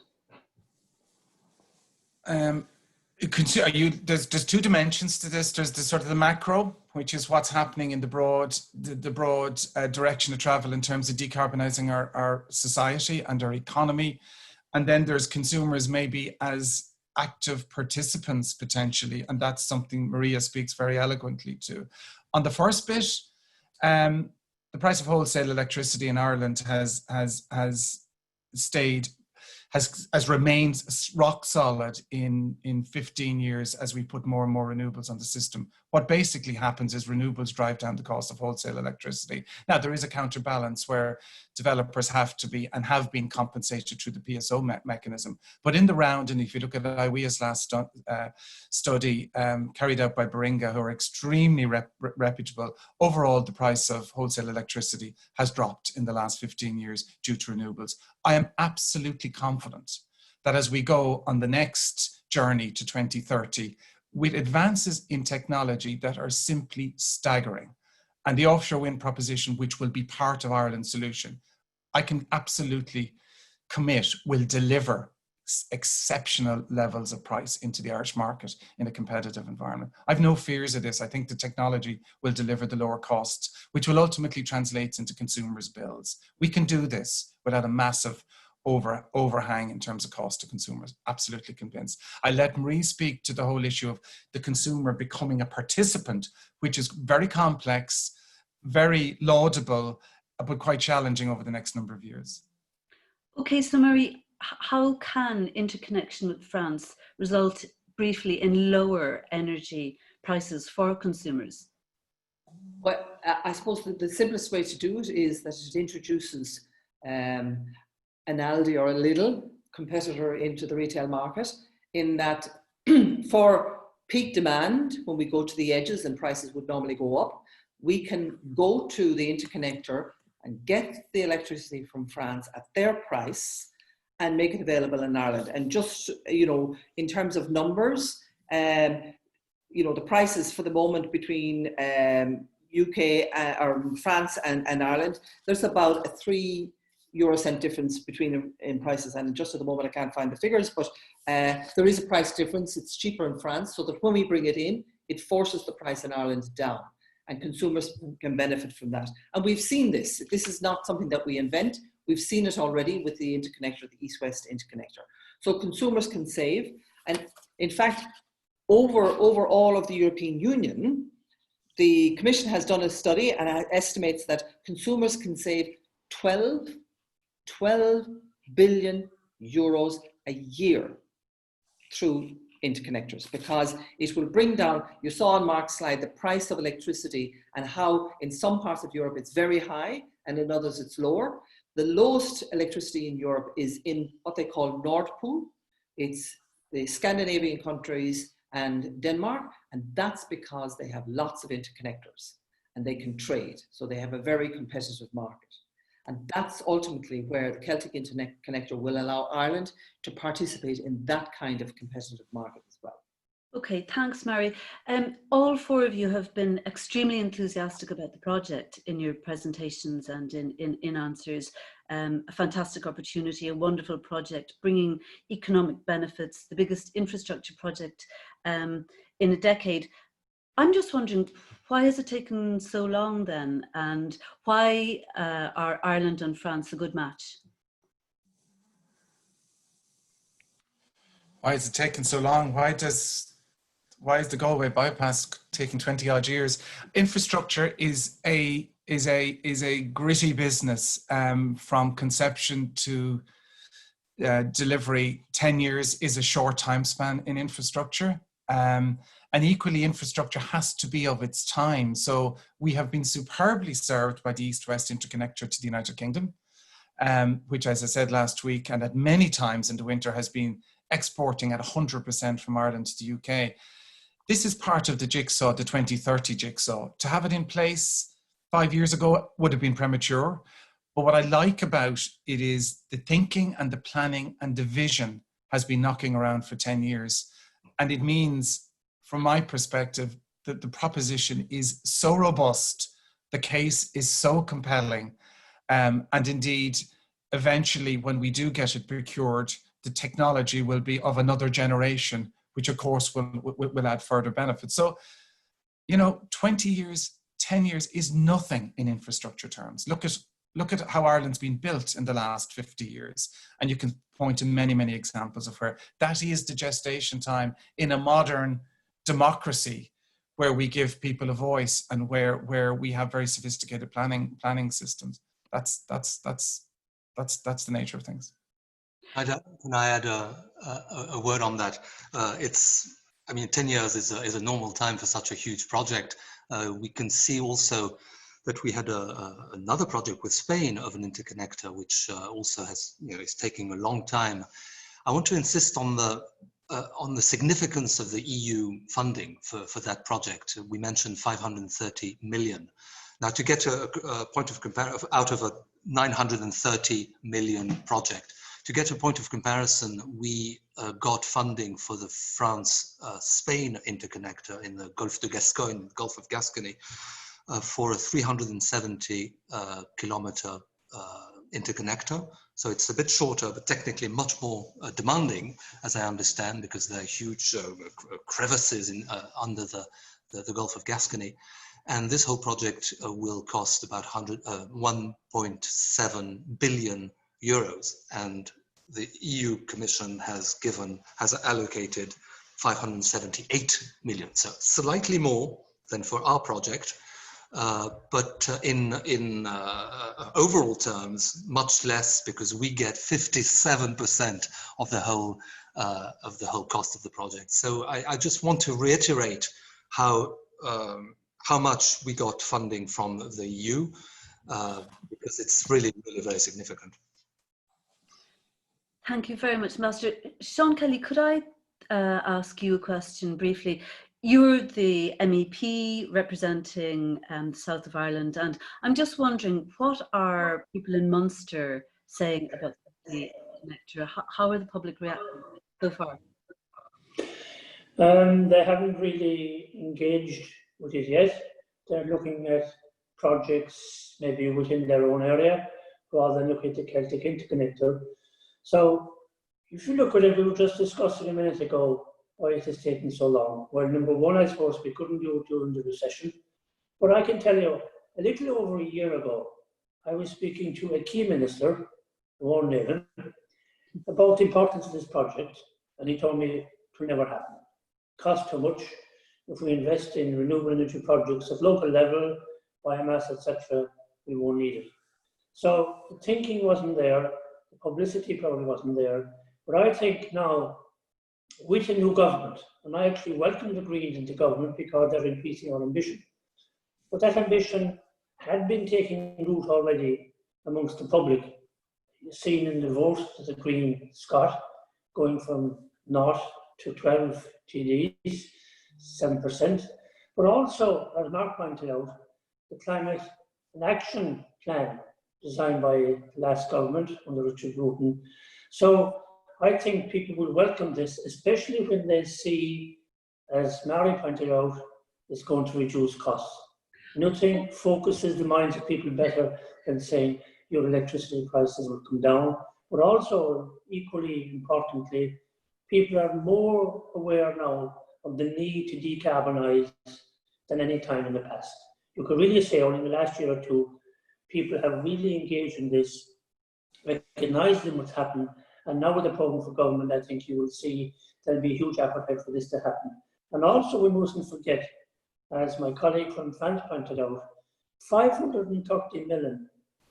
There's 2 dimensions to this. There's the sort of the macro, which is what's happening in the broad direction of travel in terms of decarbonising our society and our economy. And then there's consumers maybe as active participants potentially, and that's something Maria speaks very eloquently to. On the first bit, the price of wholesale electricity in Ireland has remained rock solid in 15 years as we put more and more renewables on the system. What basically happens is renewables drive down the cost of wholesale electricity. Now, there is a counterbalance where developers have to be and have been compensated through the PSO mechanism. But in the round, and if you look at IWEA's last study carried out by Baringa, who are extremely reputable, overall the price of wholesale electricity has dropped in the last 15 years due to renewables. I am absolutely confident that as we go on the next journey to 2030, with advances in technology that are simply staggering, and the offshore wind proposition, which will be part of Ireland's solution, I can absolutely commit will deliver exceptional levels of price into the Irish market in a competitive environment. I've no fears of this. I think the technology will deliver the lower costs, which will ultimately translate into consumers' bills. We can do this without a massive overhang in terms of cost to consumers. Absolutely convinced. I let Marie speak to the whole issue of the consumer becoming a participant, which is very complex, very laudable, but quite challenging over the next number of years. Okay, so Marie, how can interconnection with France result briefly in lower energy prices for consumers? Well, I suppose the simplest way to do it is that it introduces an Aldi or a Lidl competitor into the retail market, in that for peak demand, when we go to the edges and prices would normally go up, we can go to the interconnector and get the electricity from France at their price and make it available in Ireland. And just, you know, in terms of numbers, you know, the prices for the moment between UK or France and Ireland, there's about a 3 difference between in prices, and just at the moment I can't find the figures, but there is a price difference. It's cheaper in France, so that when we bring it in, it forces the price in Ireland down, and consumers can benefit from that. And we've seen this. This is not something that we invent. We've seen it already with the interconnector, the East-West Interconnector. So consumers can save, and in fact, over all of the European Union, the Commission has done a study and estimates that consumers can save 12 billion euros a year through interconnectors, because it will bring down, you saw on Mark's slide, the price of electricity and how in some parts of Europe it's very high and in others it's lower. The lowest electricity in Europe is in what they call Nord Pool. It's the Scandinavian countries and Denmark, and that's because they have lots of interconnectors and they can trade. So they have a very competitive market. And that's ultimately where the Celtic Interconnector will allow Ireland to participate in that kind of competitive market as well. Okay, thanks, Mary. All four of you have been extremely enthusiastic about the project in your presentations and in answers. A fantastic opportunity, a wonderful project, bringing economic benefits, the biggest infrastructure project in a decade. I'm just wondering, why has it taken so long then? And why are Ireland and France a good match? Why is it taking so long? Why is the Galway bypass taking 20 odd years? Infrastructure is a gritty business from conception to delivery. 10 years is a short time span in infrastructure. And equally, infrastructure has to be of its time. So we have been superbly served by the East-West Interconnector to the United Kingdom, which, as I said last week, and at many times in the winter, has been exporting at 100% from Ireland to the UK. This is part of the jigsaw, the 2030 jigsaw. To have it in place 5 years ago would have been premature. But what I like about it is the thinking and the planning and the vision has been knocking around for 10 years. And it means, from my perspective, that the proposition is so robust, the case is so compelling. And indeed, eventually, when we do get it procured, the technology will be of another generation, which of course will add further benefits. So, you know, 20 years, 10 years is nothing in infrastructure terms. Look at how Ireland's been built in the last 50 years. And you can point to many, many examples of where that is the gestation time in a modern democracy where we give people a voice and where we have very sophisticated planning systems. That's the nature of things. Can I add a word on that? I mean, 10 years is a normal time for such a huge project. We can see also that we had another project with Spain of an interconnector, which also has, is taking a long time. I want to insist on the significance of the EU funding for that project. We mentioned 530 million. Now, to get a point of comparison out of a 930 million project, to get a point of comparison, we got funding for the France-Spain interconnector in the Gulf de Gascogne, Gulf of Gascony, for a 370 kilometer interconnector. So it's a bit shorter, but technically much more demanding, as I understand, because there are huge crevices under the Gulf of Gascony. And this whole project will cost about 1.7 billion euros, and the EU Commission has allocated 578 million, so slightly more than for our project, but in overall terms, much less, because we get 57% of the whole cost of the project. So I just want to reiterate how much we got funding from the EU, because it's really, really very significant. Thank you very much, Master. Seán Kelly, could I ask you a question briefly? You're the MEP representing the south of Ireland, and I'm just wondering, what are people in Munster saying about the connector? How are the public reacting so far? They haven't really engaged with it yet. They're looking at projects maybe within their own area rather than looking at the Celtic Interconnector. So if you look at it, we were just discussing a minute ago why it has taken so long. Well, number one, I suppose we couldn't do it during the recession. But I can tell you, a little over a year ago, I was speaking to a key minister, I won't name him, about the importance of this project, and he told me it will never happen. Cost too much. If we invest in renewable energy projects at local level, biomass, etc., we won't need it. So the thinking wasn't there, the publicity probably wasn't there, but I think now, with a new government, and I actually welcome the Greens into government because they're increasing our ambition, but that ambition had been taking root already amongst the public. You've seen in the vote as a Green Scot going from 0 to 12 TDs, 7%. But also, as Mark pointed out, the Climate and Action Plan designed by the last government under Richard Bruton. So I think people will welcome this, especially when they see, as Mary pointed out, it's going to reduce costs. Nothing focuses the minds of people better than saying your electricity prices will come down, but also, equally importantly, people are more aware now of the need to decarbonise than any time in the past. You could really say only in the last year or two, people have really engaged in this, recognised what's happened, and now with the programme for government, I think you will see there'll be a huge appetite for this to happen. And also, we mustn't forget, as my colleague from France pointed out, 530 million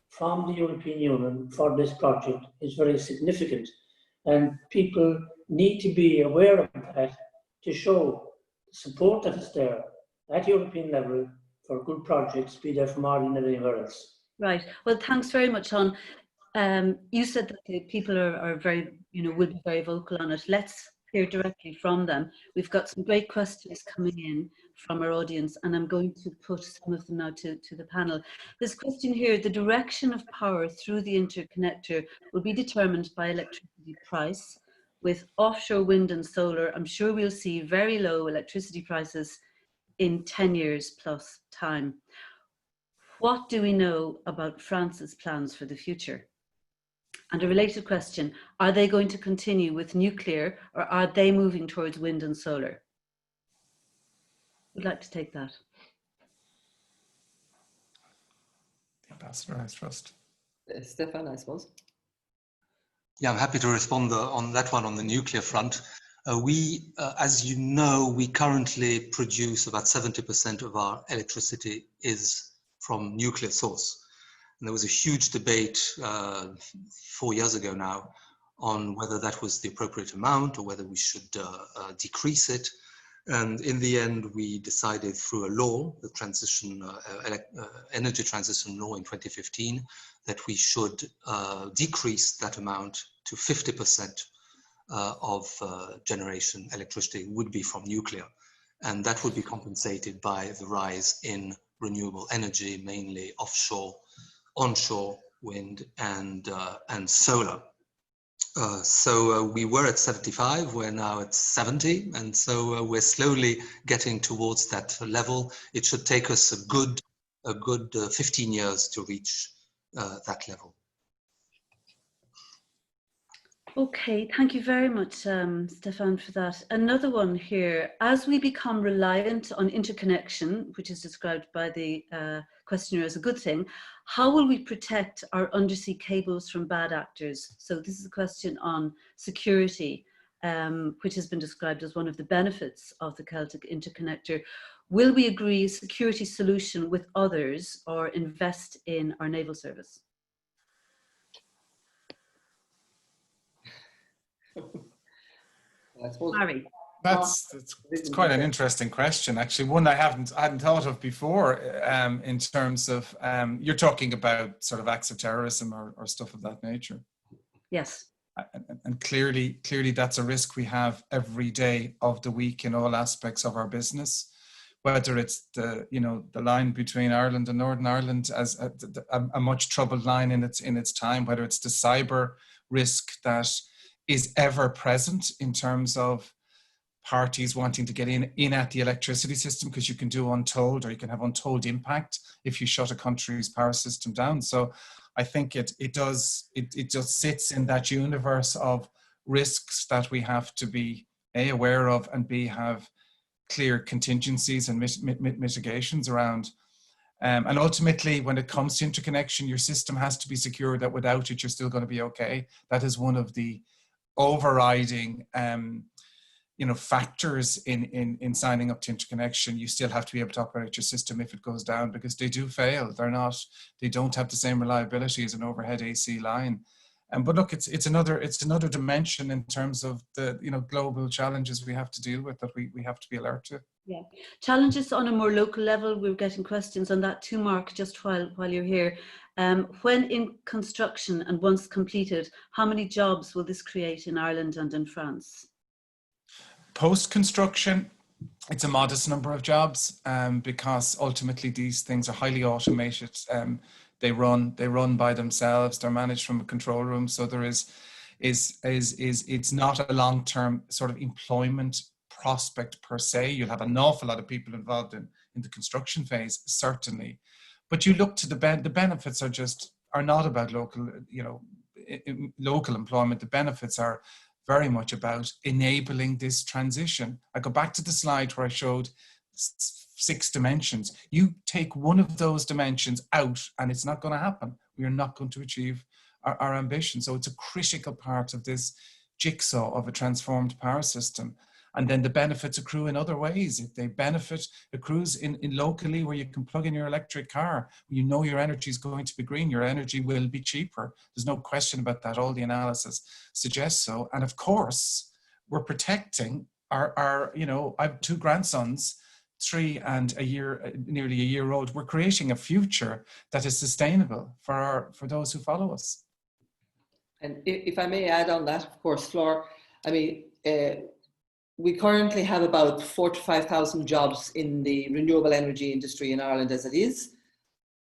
from the European Union for this project is very significant. And people need to be aware of that to show the support that is there at European level for good projects, be there from Ireland and anywhere else. Right. Well, thanks very much, Seán. You said that the people are very, will be very vocal on it. Let's hear directly from them. We've got some great questions coming in from our audience, and I'm going to put some of them now to the panel. This question here: the direction of power through the interconnector will be determined by electricity price. With offshore wind and solar, I'm sure we'll see very low electricity prices in 10 years plus time. What do we know about France's plans for the future? And a related question, are they going to continue with nuclear, or are they moving towards wind and solar? Would like to take that. The Ambassador, I trust. Stéphane, I suppose. Yeah, I'm happy to respond on that one on the nuclear front. As you know, we currently produce about 70% of our electricity is from nuclear source. And there was a huge debate 4 years ago now on whether that was the appropriate amount or whether we should decrease it. And in the end, we decided through a law, the energy transition law in 2015, that we should decrease that amount to 50% of generation electricity would be from nuclear. And that would be compensated by the rise in renewable energy, mainly offshore, onshore wind and solar. So we were at 75, we're now at 70, and so we're slowly getting towards that level. It should take us a good 15 years to reach that level. Okay, thank you very much, Stéphane, for that. Another one here: as we become reliant on interconnection, which is described by the questioner as a good thing, how will we protect our undersea cables from bad actors? So this is a question on security, which has been described as one of the benefits of the Celtic Interconnector. Will we agree a security solution with others or invest in our naval service? Harry. That's quite an interesting question, actually. One I hadn't thought of before. In terms of you're talking about sort of acts of terrorism or stuff of that nature. Yes. And clearly that's a risk we have every day of the week in all aspects of our business. Whether it's the line between Ireland and Northern Ireland as a much troubled line in its time, whether it's the cyber risk that is ever present in terms of parties wanting to get in at the electricity system, because you can do untold, or you can have untold impact if you shut a country's power system down. So I think it just sits in that universe of risks that we have to be A, aware of, and B, have clear contingencies and mitigations around. And ultimately, when it comes to interconnection, your system has to be secure that without it, you're still going to be okay. That is one of the overriding factors in signing up to interconnection. You still have to be able to operate your system if it goes down, because they do fail. They don't have the same reliability as an overhead AC line. But look, it's another dimension in terms of the global challenges we have to deal with, that we have to be alert to. Yeah, challenges on a more local level. We're getting questions on that too, Mark, just while you're here. When in construction and once completed, how many jobs will this create in Ireland and in France? Post-construction, it's a modest number of jobs, because ultimately these things are highly automated. They run by themselves. They're managed from a control room. So there it's not a long-term sort of employment prospect per se. You'll have an awful lot of people involved in the construction phase, certainly. But you look to the benefits are not about local employment. The benefits are very much about enabling this transition. I go back to the slide where I showed 6 dimensions. You take one of those dimensions out and it's not going to happen. We are not going to achieve our ambition. So it's a critical part of this jigsaw of a transformed power system. And then the benefits accrue in other ways. If they accrues in locally, where you can plug in your electric car, you know your energy is going to be green, your energy will be cheaper. There's no question about that. All the analysis suggests so. And of course, we're protecting our I have 2 grandsons, 3 and nearly a year old. We're creating a future that is sustainable for those who follow us. And if I may add on that, of course, Flor, we currently have about 4,000 to 5,000 jobs in the renewable energy industry in Ireland as it is.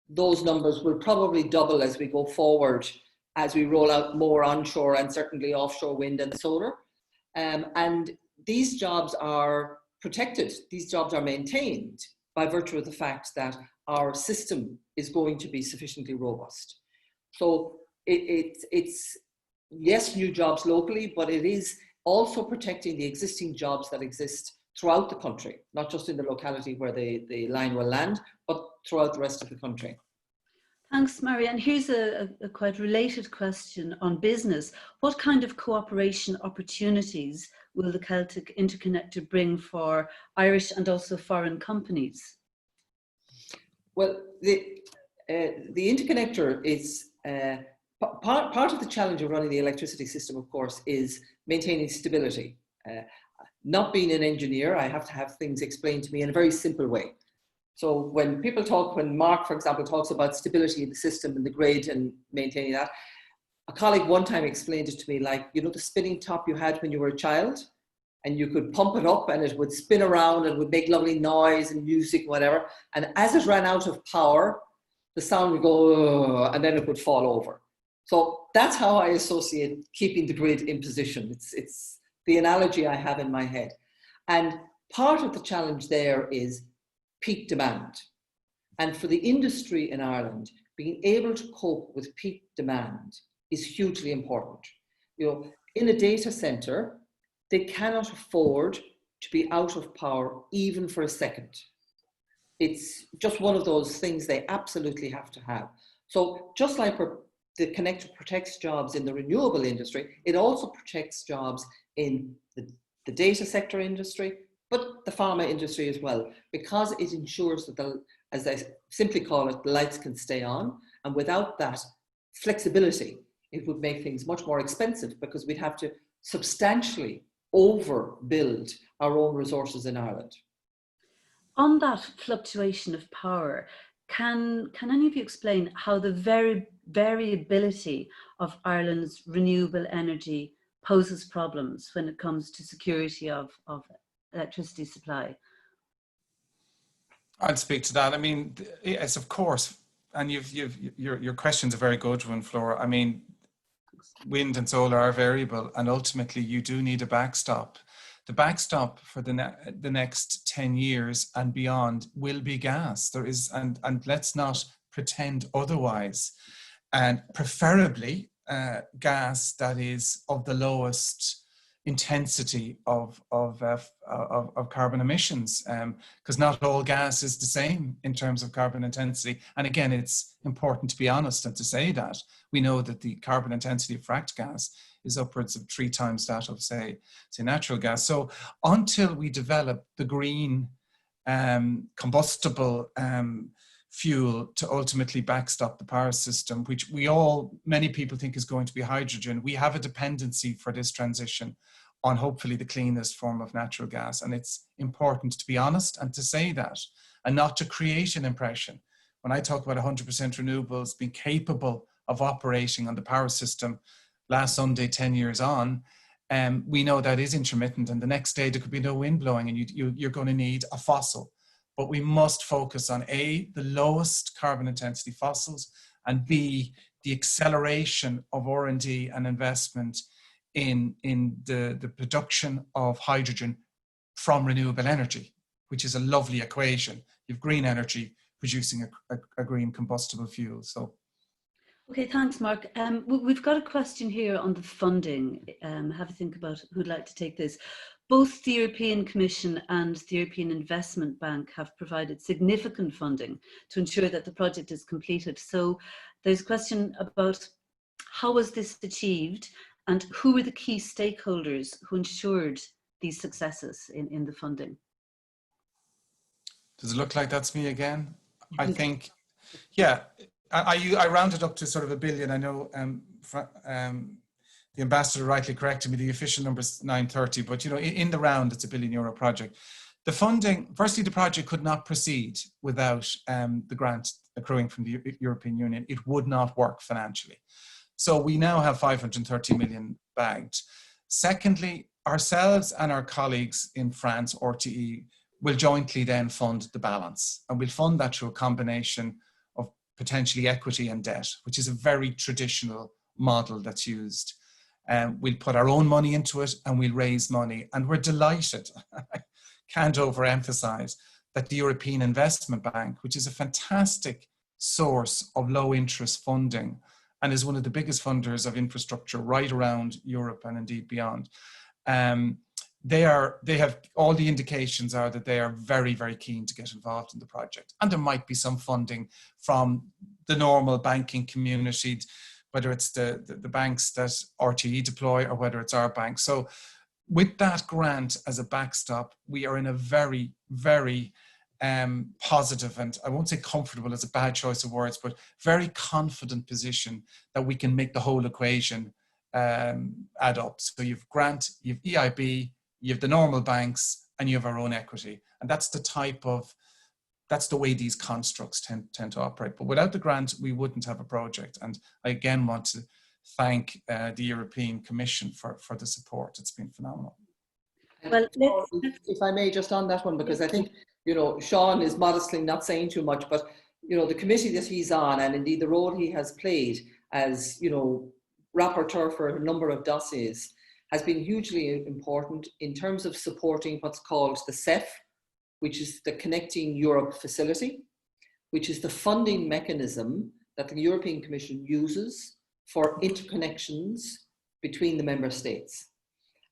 Those numbers will probably double as we go forward, as we roll out more onshore and certainly offshore wind and solar. And these jobs are protected. These jobs are maintained by virtue of the fact that our system is going to be sufficiently robust. So it's yes, new jobs locally, but it is also protecting the existing jobs that exist throughout the country, not just in the locality where the line will land, but throughout the rest of the country. Thanks, Marianne. Here's a quite related question on business. What kind of cooperation opportunities will the Celtic Interconnector bring for Irish and also foreign companies? Well, the interconnector is part of the challenge of running the electricity system, of course, is maintaining stability. Not being an engineer, I have to have things explained to me in a very simple way. So when Mark, for example, talks about stability in the system and the grid and maintaining that, a colleague one time explained it to me like, the spinning top you had when you were a child, and you could pump it up and it would spin around and would make lovely noise and music, whatever. And as it ran out of power, the sound would go, and then it would fall over. So that's how I associate keeping the grid in position. It's the analogy I have in my head. And part of the challenge there is peak demand. And for the industry in Ireland, being able to cope with peak demand is hugely important. In a data center, they cannot afford to be out of power even for a second. It's just one of those things they absolutely have to have. So just like the connector protects jobs in the renewable industry, it also protects jobs in the data sector industry, but the pharma industry as well, because it ensures that, as I simply call it, the lights can stay on. And without that flexibility, it would make things much more expensive, because we'd have to substantially overbuild our own resources in Ireland. On that fluctuation of power, can any of you explain how the variability of Ireland's renewable energy poses problems when it comes to security of electricity supply? I'll speak to that. I mean, yes, of course. And your question's a very good one, Flora. I mean, wind and solar are variable, and ultimately you do need a backstop. the backstop for the next 10 years and beyond will be gas. There is, and let's not pretend otherwise. And preferably gas that is of the lowest intensity of carbon emissions, because not all gas is the same in terms of carbon intensity. And again, it's important to be honest and to say that. We know that the carbon intensity of fracked gas is upwards of 3 times that of, say natural gas. So until we develop the green combustible fuel to ultimately backstop the power system, which many people think is going to be hydrogen, we have a dependency for this transition on hopefully the cleanest form of natural gas. And it's important to be honest and to say that, and not to create an impression. When I talk about 100% renewables being capable of operating on the power system last Sunday, 10 years on, we know that is intermittent, and the next day there could be no wind blowing and you're going to need a fossil. But we must focus on A, the lowest carbon intensity fossils, and B, the acceleration of R&D and investment in the production of hydrogen from renewable energy, which is a lovely equation. You have green energy producing a green combustible fuel. So, okay, thanks, Mark. We've got a question here on the funding. Have a think about who'd like to take this. Both the European Commission and the European Investment Bank have provided significant funding to ensure that the project is completed. So there's a question about how was this achieved and who were the key stakeholders who ensured these successes in the funding? Does it look like that's me again? I think, yeah, I rounded up to sort of $1 billion. I know the ambassador rightly corrected me, the official number is 930, but you know, in the round, it's €1 billion project. The funding, firstly, the project could not proceed without the grant accruing from the European Union. It would not work financially. So we now have 530 million bagged. Secondly, ourselves and our colleagues in France, RTE, will jointly then fund the balance. And we'll fund that through a combination of potentially equity and debt, which is a very traditional model that's used. We'll put our own money into it and we'll raise money. And we're delighted, I can't overemphasize, that the European Investment Bank, which is a fantastic source of low interest funding and is one of the biggest funders of infrastructure right around Europe and indeed beyond, they have, all the indications are that they are very, very keen to get involved in the project. And there might be some funding from the normal banking community, whether it's the banks that RTE deploy or whether it's our bank. So with that grant as a backstop, we are in a very, very positive, and I won't say comfortable as a bad choice of words, but very confident position that we can make the whole equation add up. So you've grant, you've EIB, you have the normal banks, and you have our own equity. And that's the way these constructs tend to operate. But without the grant, we wouldn't have a project. And I again want to thank the European Commission for the support. It's been phenomenal. Well, if I may, just on that one, because I think, you know, Seán is modestly not saying too much, but, you know, the committee that he's on, and indeed the role he has played as, you know, rapporteur for a number of dossiers, has been hugely important in terms of supporting what's called the CEF, which is the Connecting Europe Facility, which is the funding mechanism that the European Commission uses for interconnections between the member states.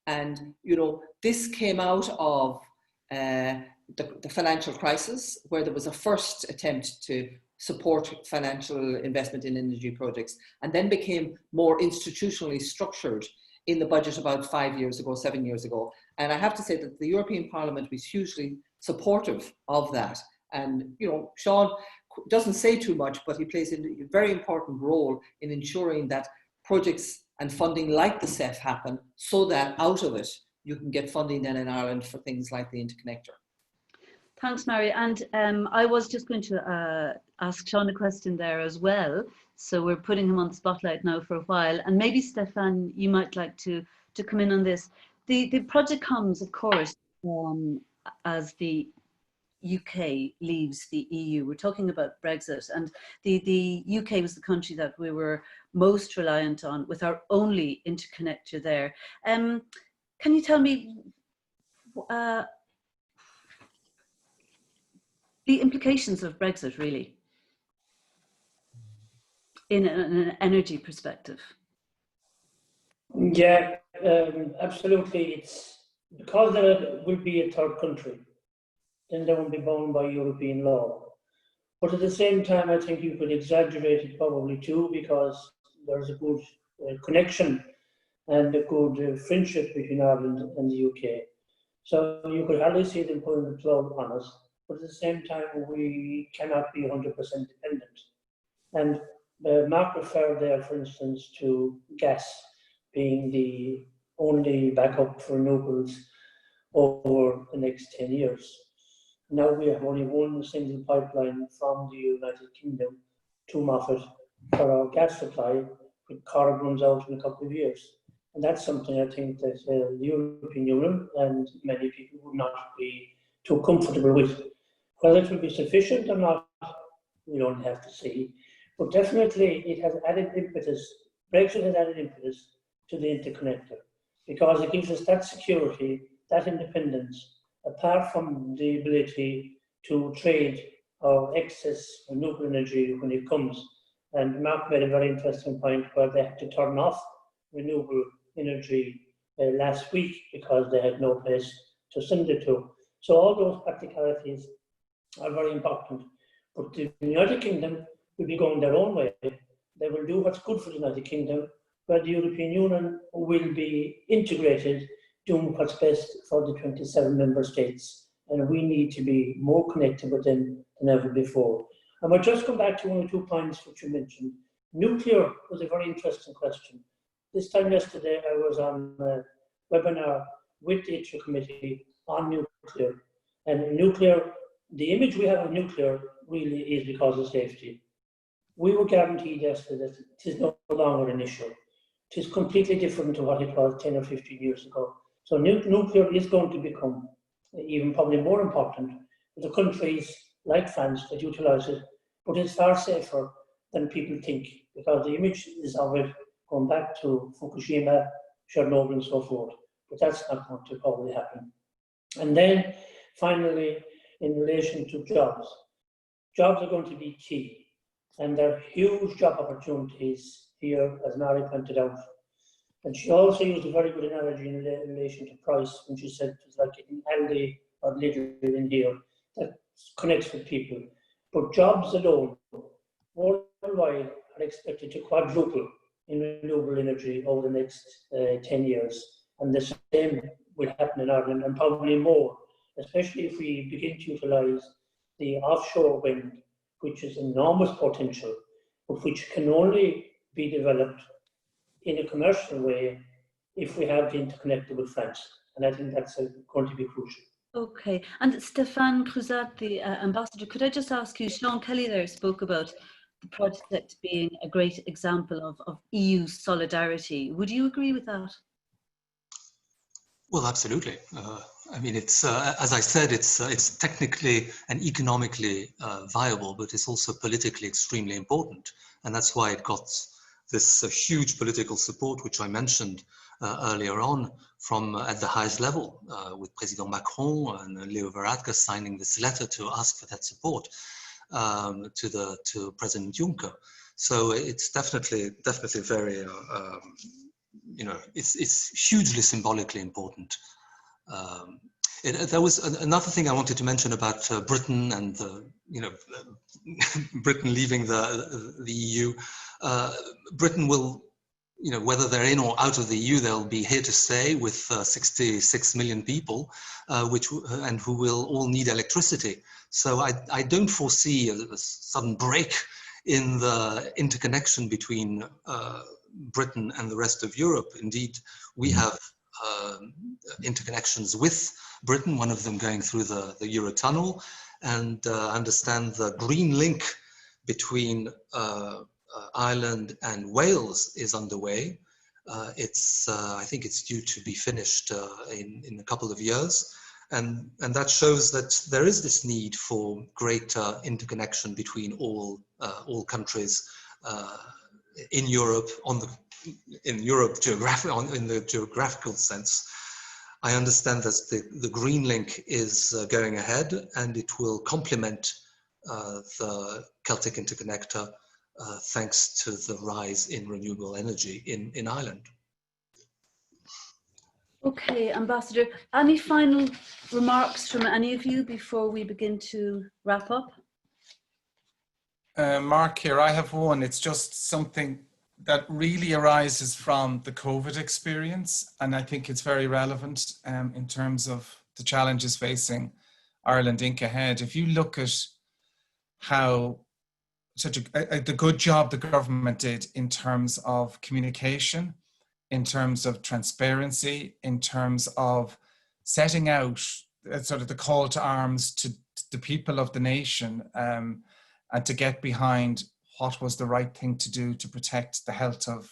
And, you know, this came out of the financial crisis, where there was a first attempt to support financial investment in energy projects, and then became more institutionally structured in the budget about 5 years ago, 7 years ago. And I have to say that the European Parliament was hugely supportive of that. And, you know, Seán doesn't say too much, but he plays a very important role in ensuring that projects and funding like the CEF happen, so that out of it, you can get funding then in Ireland for things like the Interconnector. Thanks, Mary. And I was just going to ask Seán a question there as well. So we're putting him on the spotlight now for a while. And maybe, Stéphane, you might like to come in on this. The project comes, of course, as the UK leaves the EU. We're talking about Brexit, and the UK was the country that we were most reliant on with our only interconnector there. Can you tell me the implications of Brexit, really, in an energy perspective? Yeah, absolutely. It's because there will be a third country, then they won't be bound by European law. But at the same time, I think you could exaggerate it probably too, because there's a good connection and a good friendship between Ireland and the UK. So you could hardly see them pulling the plug on us. But at the same time, we cannot be 100% dependent. And Mark referred there, for instance, to gas being the only backup for renewables over the next 10 years. Now we have only one single pipeline from the United Kingdom to Moffat for our gas supply, with Cork runs out in a couple of years. And that's something I think that the European Union and many people would not be too comfortable with. Whether it will be sufficient or not, we don't have to see. But definitely it has added impetus, Brexit has added impetus to the interconnector, because it gives us that security, that independence, apart from the ability to trade our excess renewable energy when it comes. And Mark made a very interesting point where they had to turn off renewable energy last week because they had no place to send it to. So all those practicalities are very important. But the United Kingdom will be going their own way. They will do what's good for the United Kingdom, where the European Union will be integrated, doing what's best for the 27 member states. And we need to be more connected with them than ever before. I might just come back to one or two points which you mentioned. Nuclear was a very interesting question. This time yesterday, I was on a webinar with the ITRA committee on nuclear. And nuclear, the image we have of nuclear really is because of safety. We were guaranteed yesterday that it is no longer an issue. It is completely different to what it was 10 or 15 years ago. So nuclear is going to become even probably more important for the countries like France that utilise it, but it's far safer than people think, because the image is of it going back to Fukushima, Chernobyl and so forth, but that's not going to probably happen. And then finally, in relation to jobs are going to be key, and there are huge job opportunities here, as Mary pointed out. And she also used a very good analogy in relation to price when she said it's like in Aldi or Lidl in here that connects with people. But jobs alone, worldwide, are expected to quadruple in renewable energy over the next 10 years. And the same will happen in Ireland, and probably more, especially if we begin to utilise the offshore wind, which is enormous potential, but which can only be developed in a commercial way if we have the interconnector with France. And I think that's going to be crucial. Okay, and Stéphane Crouzat, the ambassador, could I just ask you, Seán Kelly there spoke about the project being a great example of EU solidarity. Would you agree with that? Well, absolutely. I mean, it's as I said, it's technically and economically viable, but it's also politically extremely important, and that's why it got this huge political support, which I mentioned earlier on, from at the highest level, with President Macron and Leo Varadkar signing this letter to ask for that support to President Juncker. So it's definitely very, you know, it's hugely symbolically important. There was another thing I wanted to mention about Britain and you know, Britain leaving the EU. Britain will, you know, whether they're in or out of the EU, they'll be here to stay with 66 million people, and who will all need electricity. So I don't foresee a sudden break in the interconnection between Britain and the rest of Europe. Indeed, we have interconnections with Britain, one of them going through the Eurotunnel, and I understand the Green Link between Ireland and Wales is underway. I think it's due to be finished in a couple of years, and that shows that there is this need for greater interconnection between all countries in Europe, in the geographical sense. I understand that the Green Link is going ahead, and it will complement the Celtic Interconnector thanks to the rise in renewable energy in Ireland. Okay, Ambassador, any final remarks from any of you before we begin to wrap up? Mark here, I have one. It's just something that really arises from the COVID experience, and I think it's very relevant in terms of the challenges facing Ireland Inc. ahead. If you look at how the good job the government did in terms of communication, in terms of transparency, in terms of setting out sort of the call to arms to the people of the nation, and to get behind what was the right thing to do to protect the health of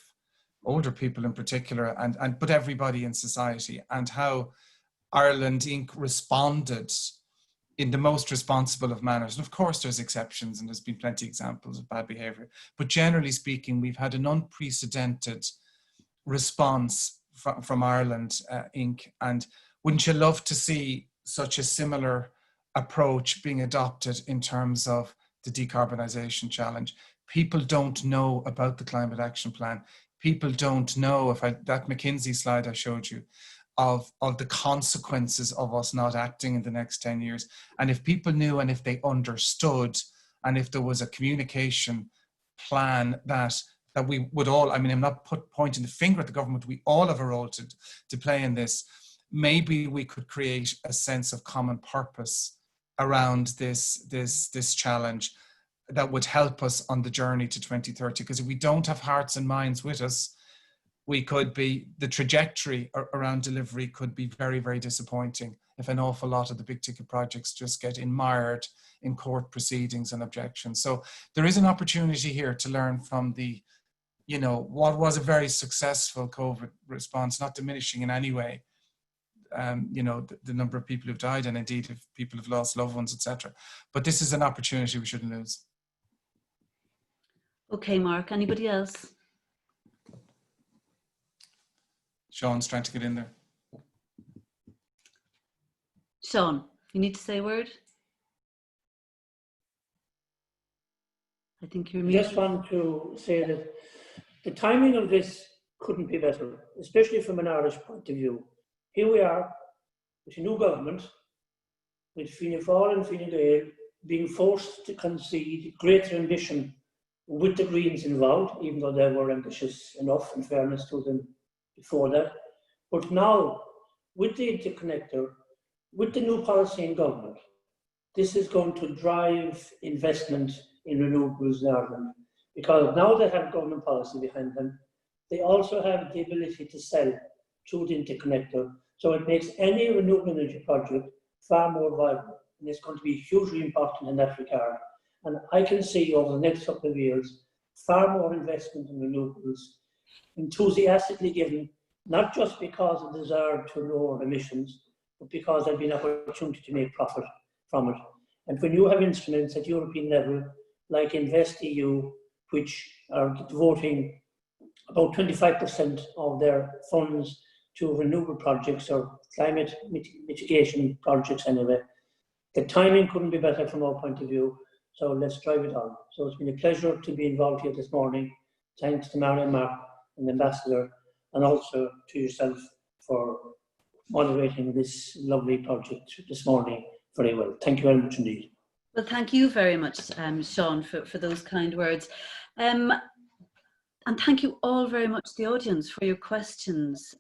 older people in particular, but everybody in society, and how Ireland Inc. responded in the most responsible of manners. And of course there's exceptions, and there's been plenty of examples of bad behavior, but generally speaking, we've had an unprecedented response from Ireland Inc. And wouldn't you love to see such a similar approach being adopted in terms of the decarbonisation challenge? People don't know about the climate action plan. People don't know, that McKinsey slide I showed you, of the consequences of us not acting in the next 10 years. And if people knew, and if they understood, and if there was a communication plan that we would all, I mean, I'm not pointing the finger at the government, we all have a role to play in this. Maybe we could create a sense of common purpose around this challenge that would help us on the journey to 2030. Because if we don't have hearts and minds with us, the trajectory around delivery could be very, very disappointing if an awful lot of the big ticket projects just get mired in court proceedings and objections. So there is an opportunity here to learn from what was a very successful COVID response, not diminishing in any way, the number of people who've died, and indeed if people have lost loved ones, etc. But this is an opportunity we shouldn't lose. Okay, Mark, anybody else? Sean's trying to get in there. Seán, you need to say a word? I think you're muted. I just want to say that the timing of this couldn't be better, especially from an Irish point of view. Here we are with a new government, with Fianna Fáil and Fine Gael being forced to concede greater ambition with the Greens involved, even though they were ambitious enough, in fairness to them, before that. But now, with the interconnector, with the new policy in government, this is going to drive investment in renewables in Ireland. Because now they have government policy behind them, they also have the ability to sell through the interconnector. So it makes any renewable energy project far more viable. And it's going to be hugely important in that regard. And I can see over the next couple of years, far more investment in renewables, enthusiastically given, not just because of the desire to lower emissions, but because there'll be an opportunity to make profit from it. And when you have instruments at European level, like InvestEU, which are devoting about 25% of their funds to renewable projects or climate mitigation projects anyway, the timing couldn't be better from our point of view. So let's drive it on. So it's been a pleasure to be involved here this morning. Thanks to Marion, Mark and the Ambassador, and also to yourself for moderating this lovely project this morning very well. Thank you very much indeed. Well, thank you very much, Seán, for those kind words. And thank you all very much, the audience, for your questions,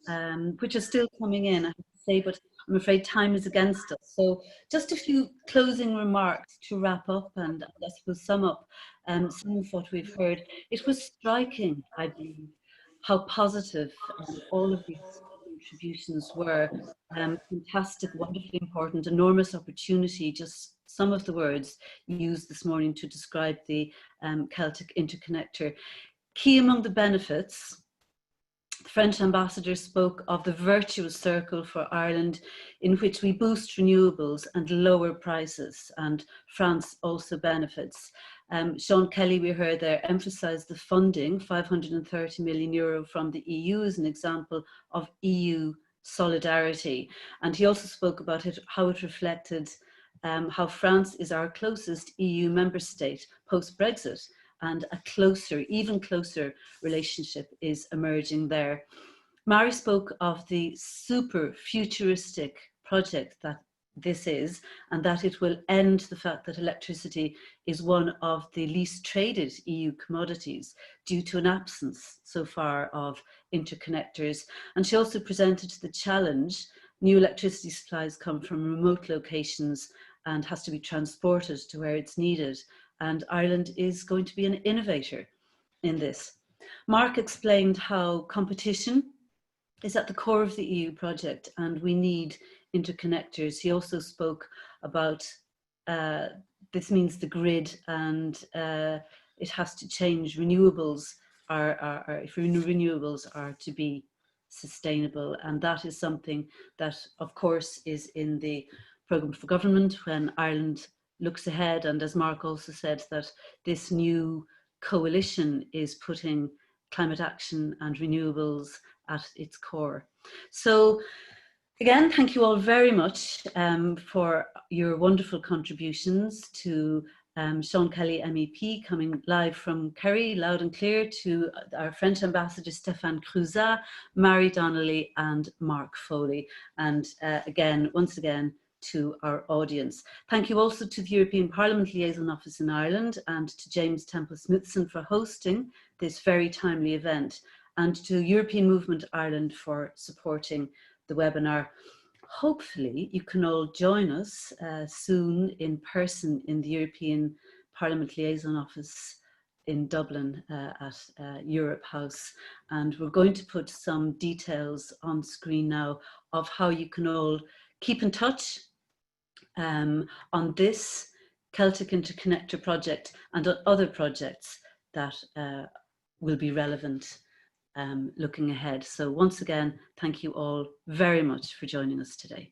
which are still coming in, I have to say, but I'm afraid time is against us. So just a few closing remarks to wrap up and I suppose sum up some of what we've heard. It was striking, I believe, how positive all of these contributions were. Fantastic, wonderfully important, enormous opportunity, just some of the words used this morning to describe the Celtic Interconnector. Key among the benefits, the French ambassador spoke of the virtuous circle for Ireland in which we boost renewables and lower prices, and France also benefits. Seán Kelly, we heard there, emphasised the funding, €530 million from the EU as an example of EU solidarity. And he also spoke about it, how it reflected how France is our closest EU member state post-Brexit, and a closer, even closer relationship is emerging there. Mari spoke of the super futuristic project that this is, and that it will end the fact that electricity is one of the least traded EU commodities due to an absence so far of interconnectors. And she also presented the challenge: new electricity supplies come from remote locations and has to be transported to where it's needed. And Ireland is going to be an innovator in this. Mark explained how competition is at the core of the EU project and we need interconnectors. He also spoke about this means the grid, and it has to change. Renewables if renewables are to be sustainable, and that is something that of course is in the programme for government when Ireland looks ahead. And as Mark also said, that this new coalition is putting climate action and renewables at its core. So again, thank you all very much for your wonderful contributions, to Seán Kelly MEP coming live from Kerry, loud and clear, to our French ambassador Stéphane Crouzat, Mary Donnelly and Mark Foley, and again, once again, to our audience. Thank you also to the European Parliament Liaison Office in Ireland and to James Temple-Smithson for hosting this very timely event, and to European Movement Ireland for supporting the webinar. Hopefully you can all join us soon in person in the European Parliament Liaison Office in Dublin at Europe House. And we're going to put some details on screen now of how you can all keep in touch on this Celtic Interconnector project and on other projects that will be relevant looking ahead. So once again, thank you all very much for joining us today.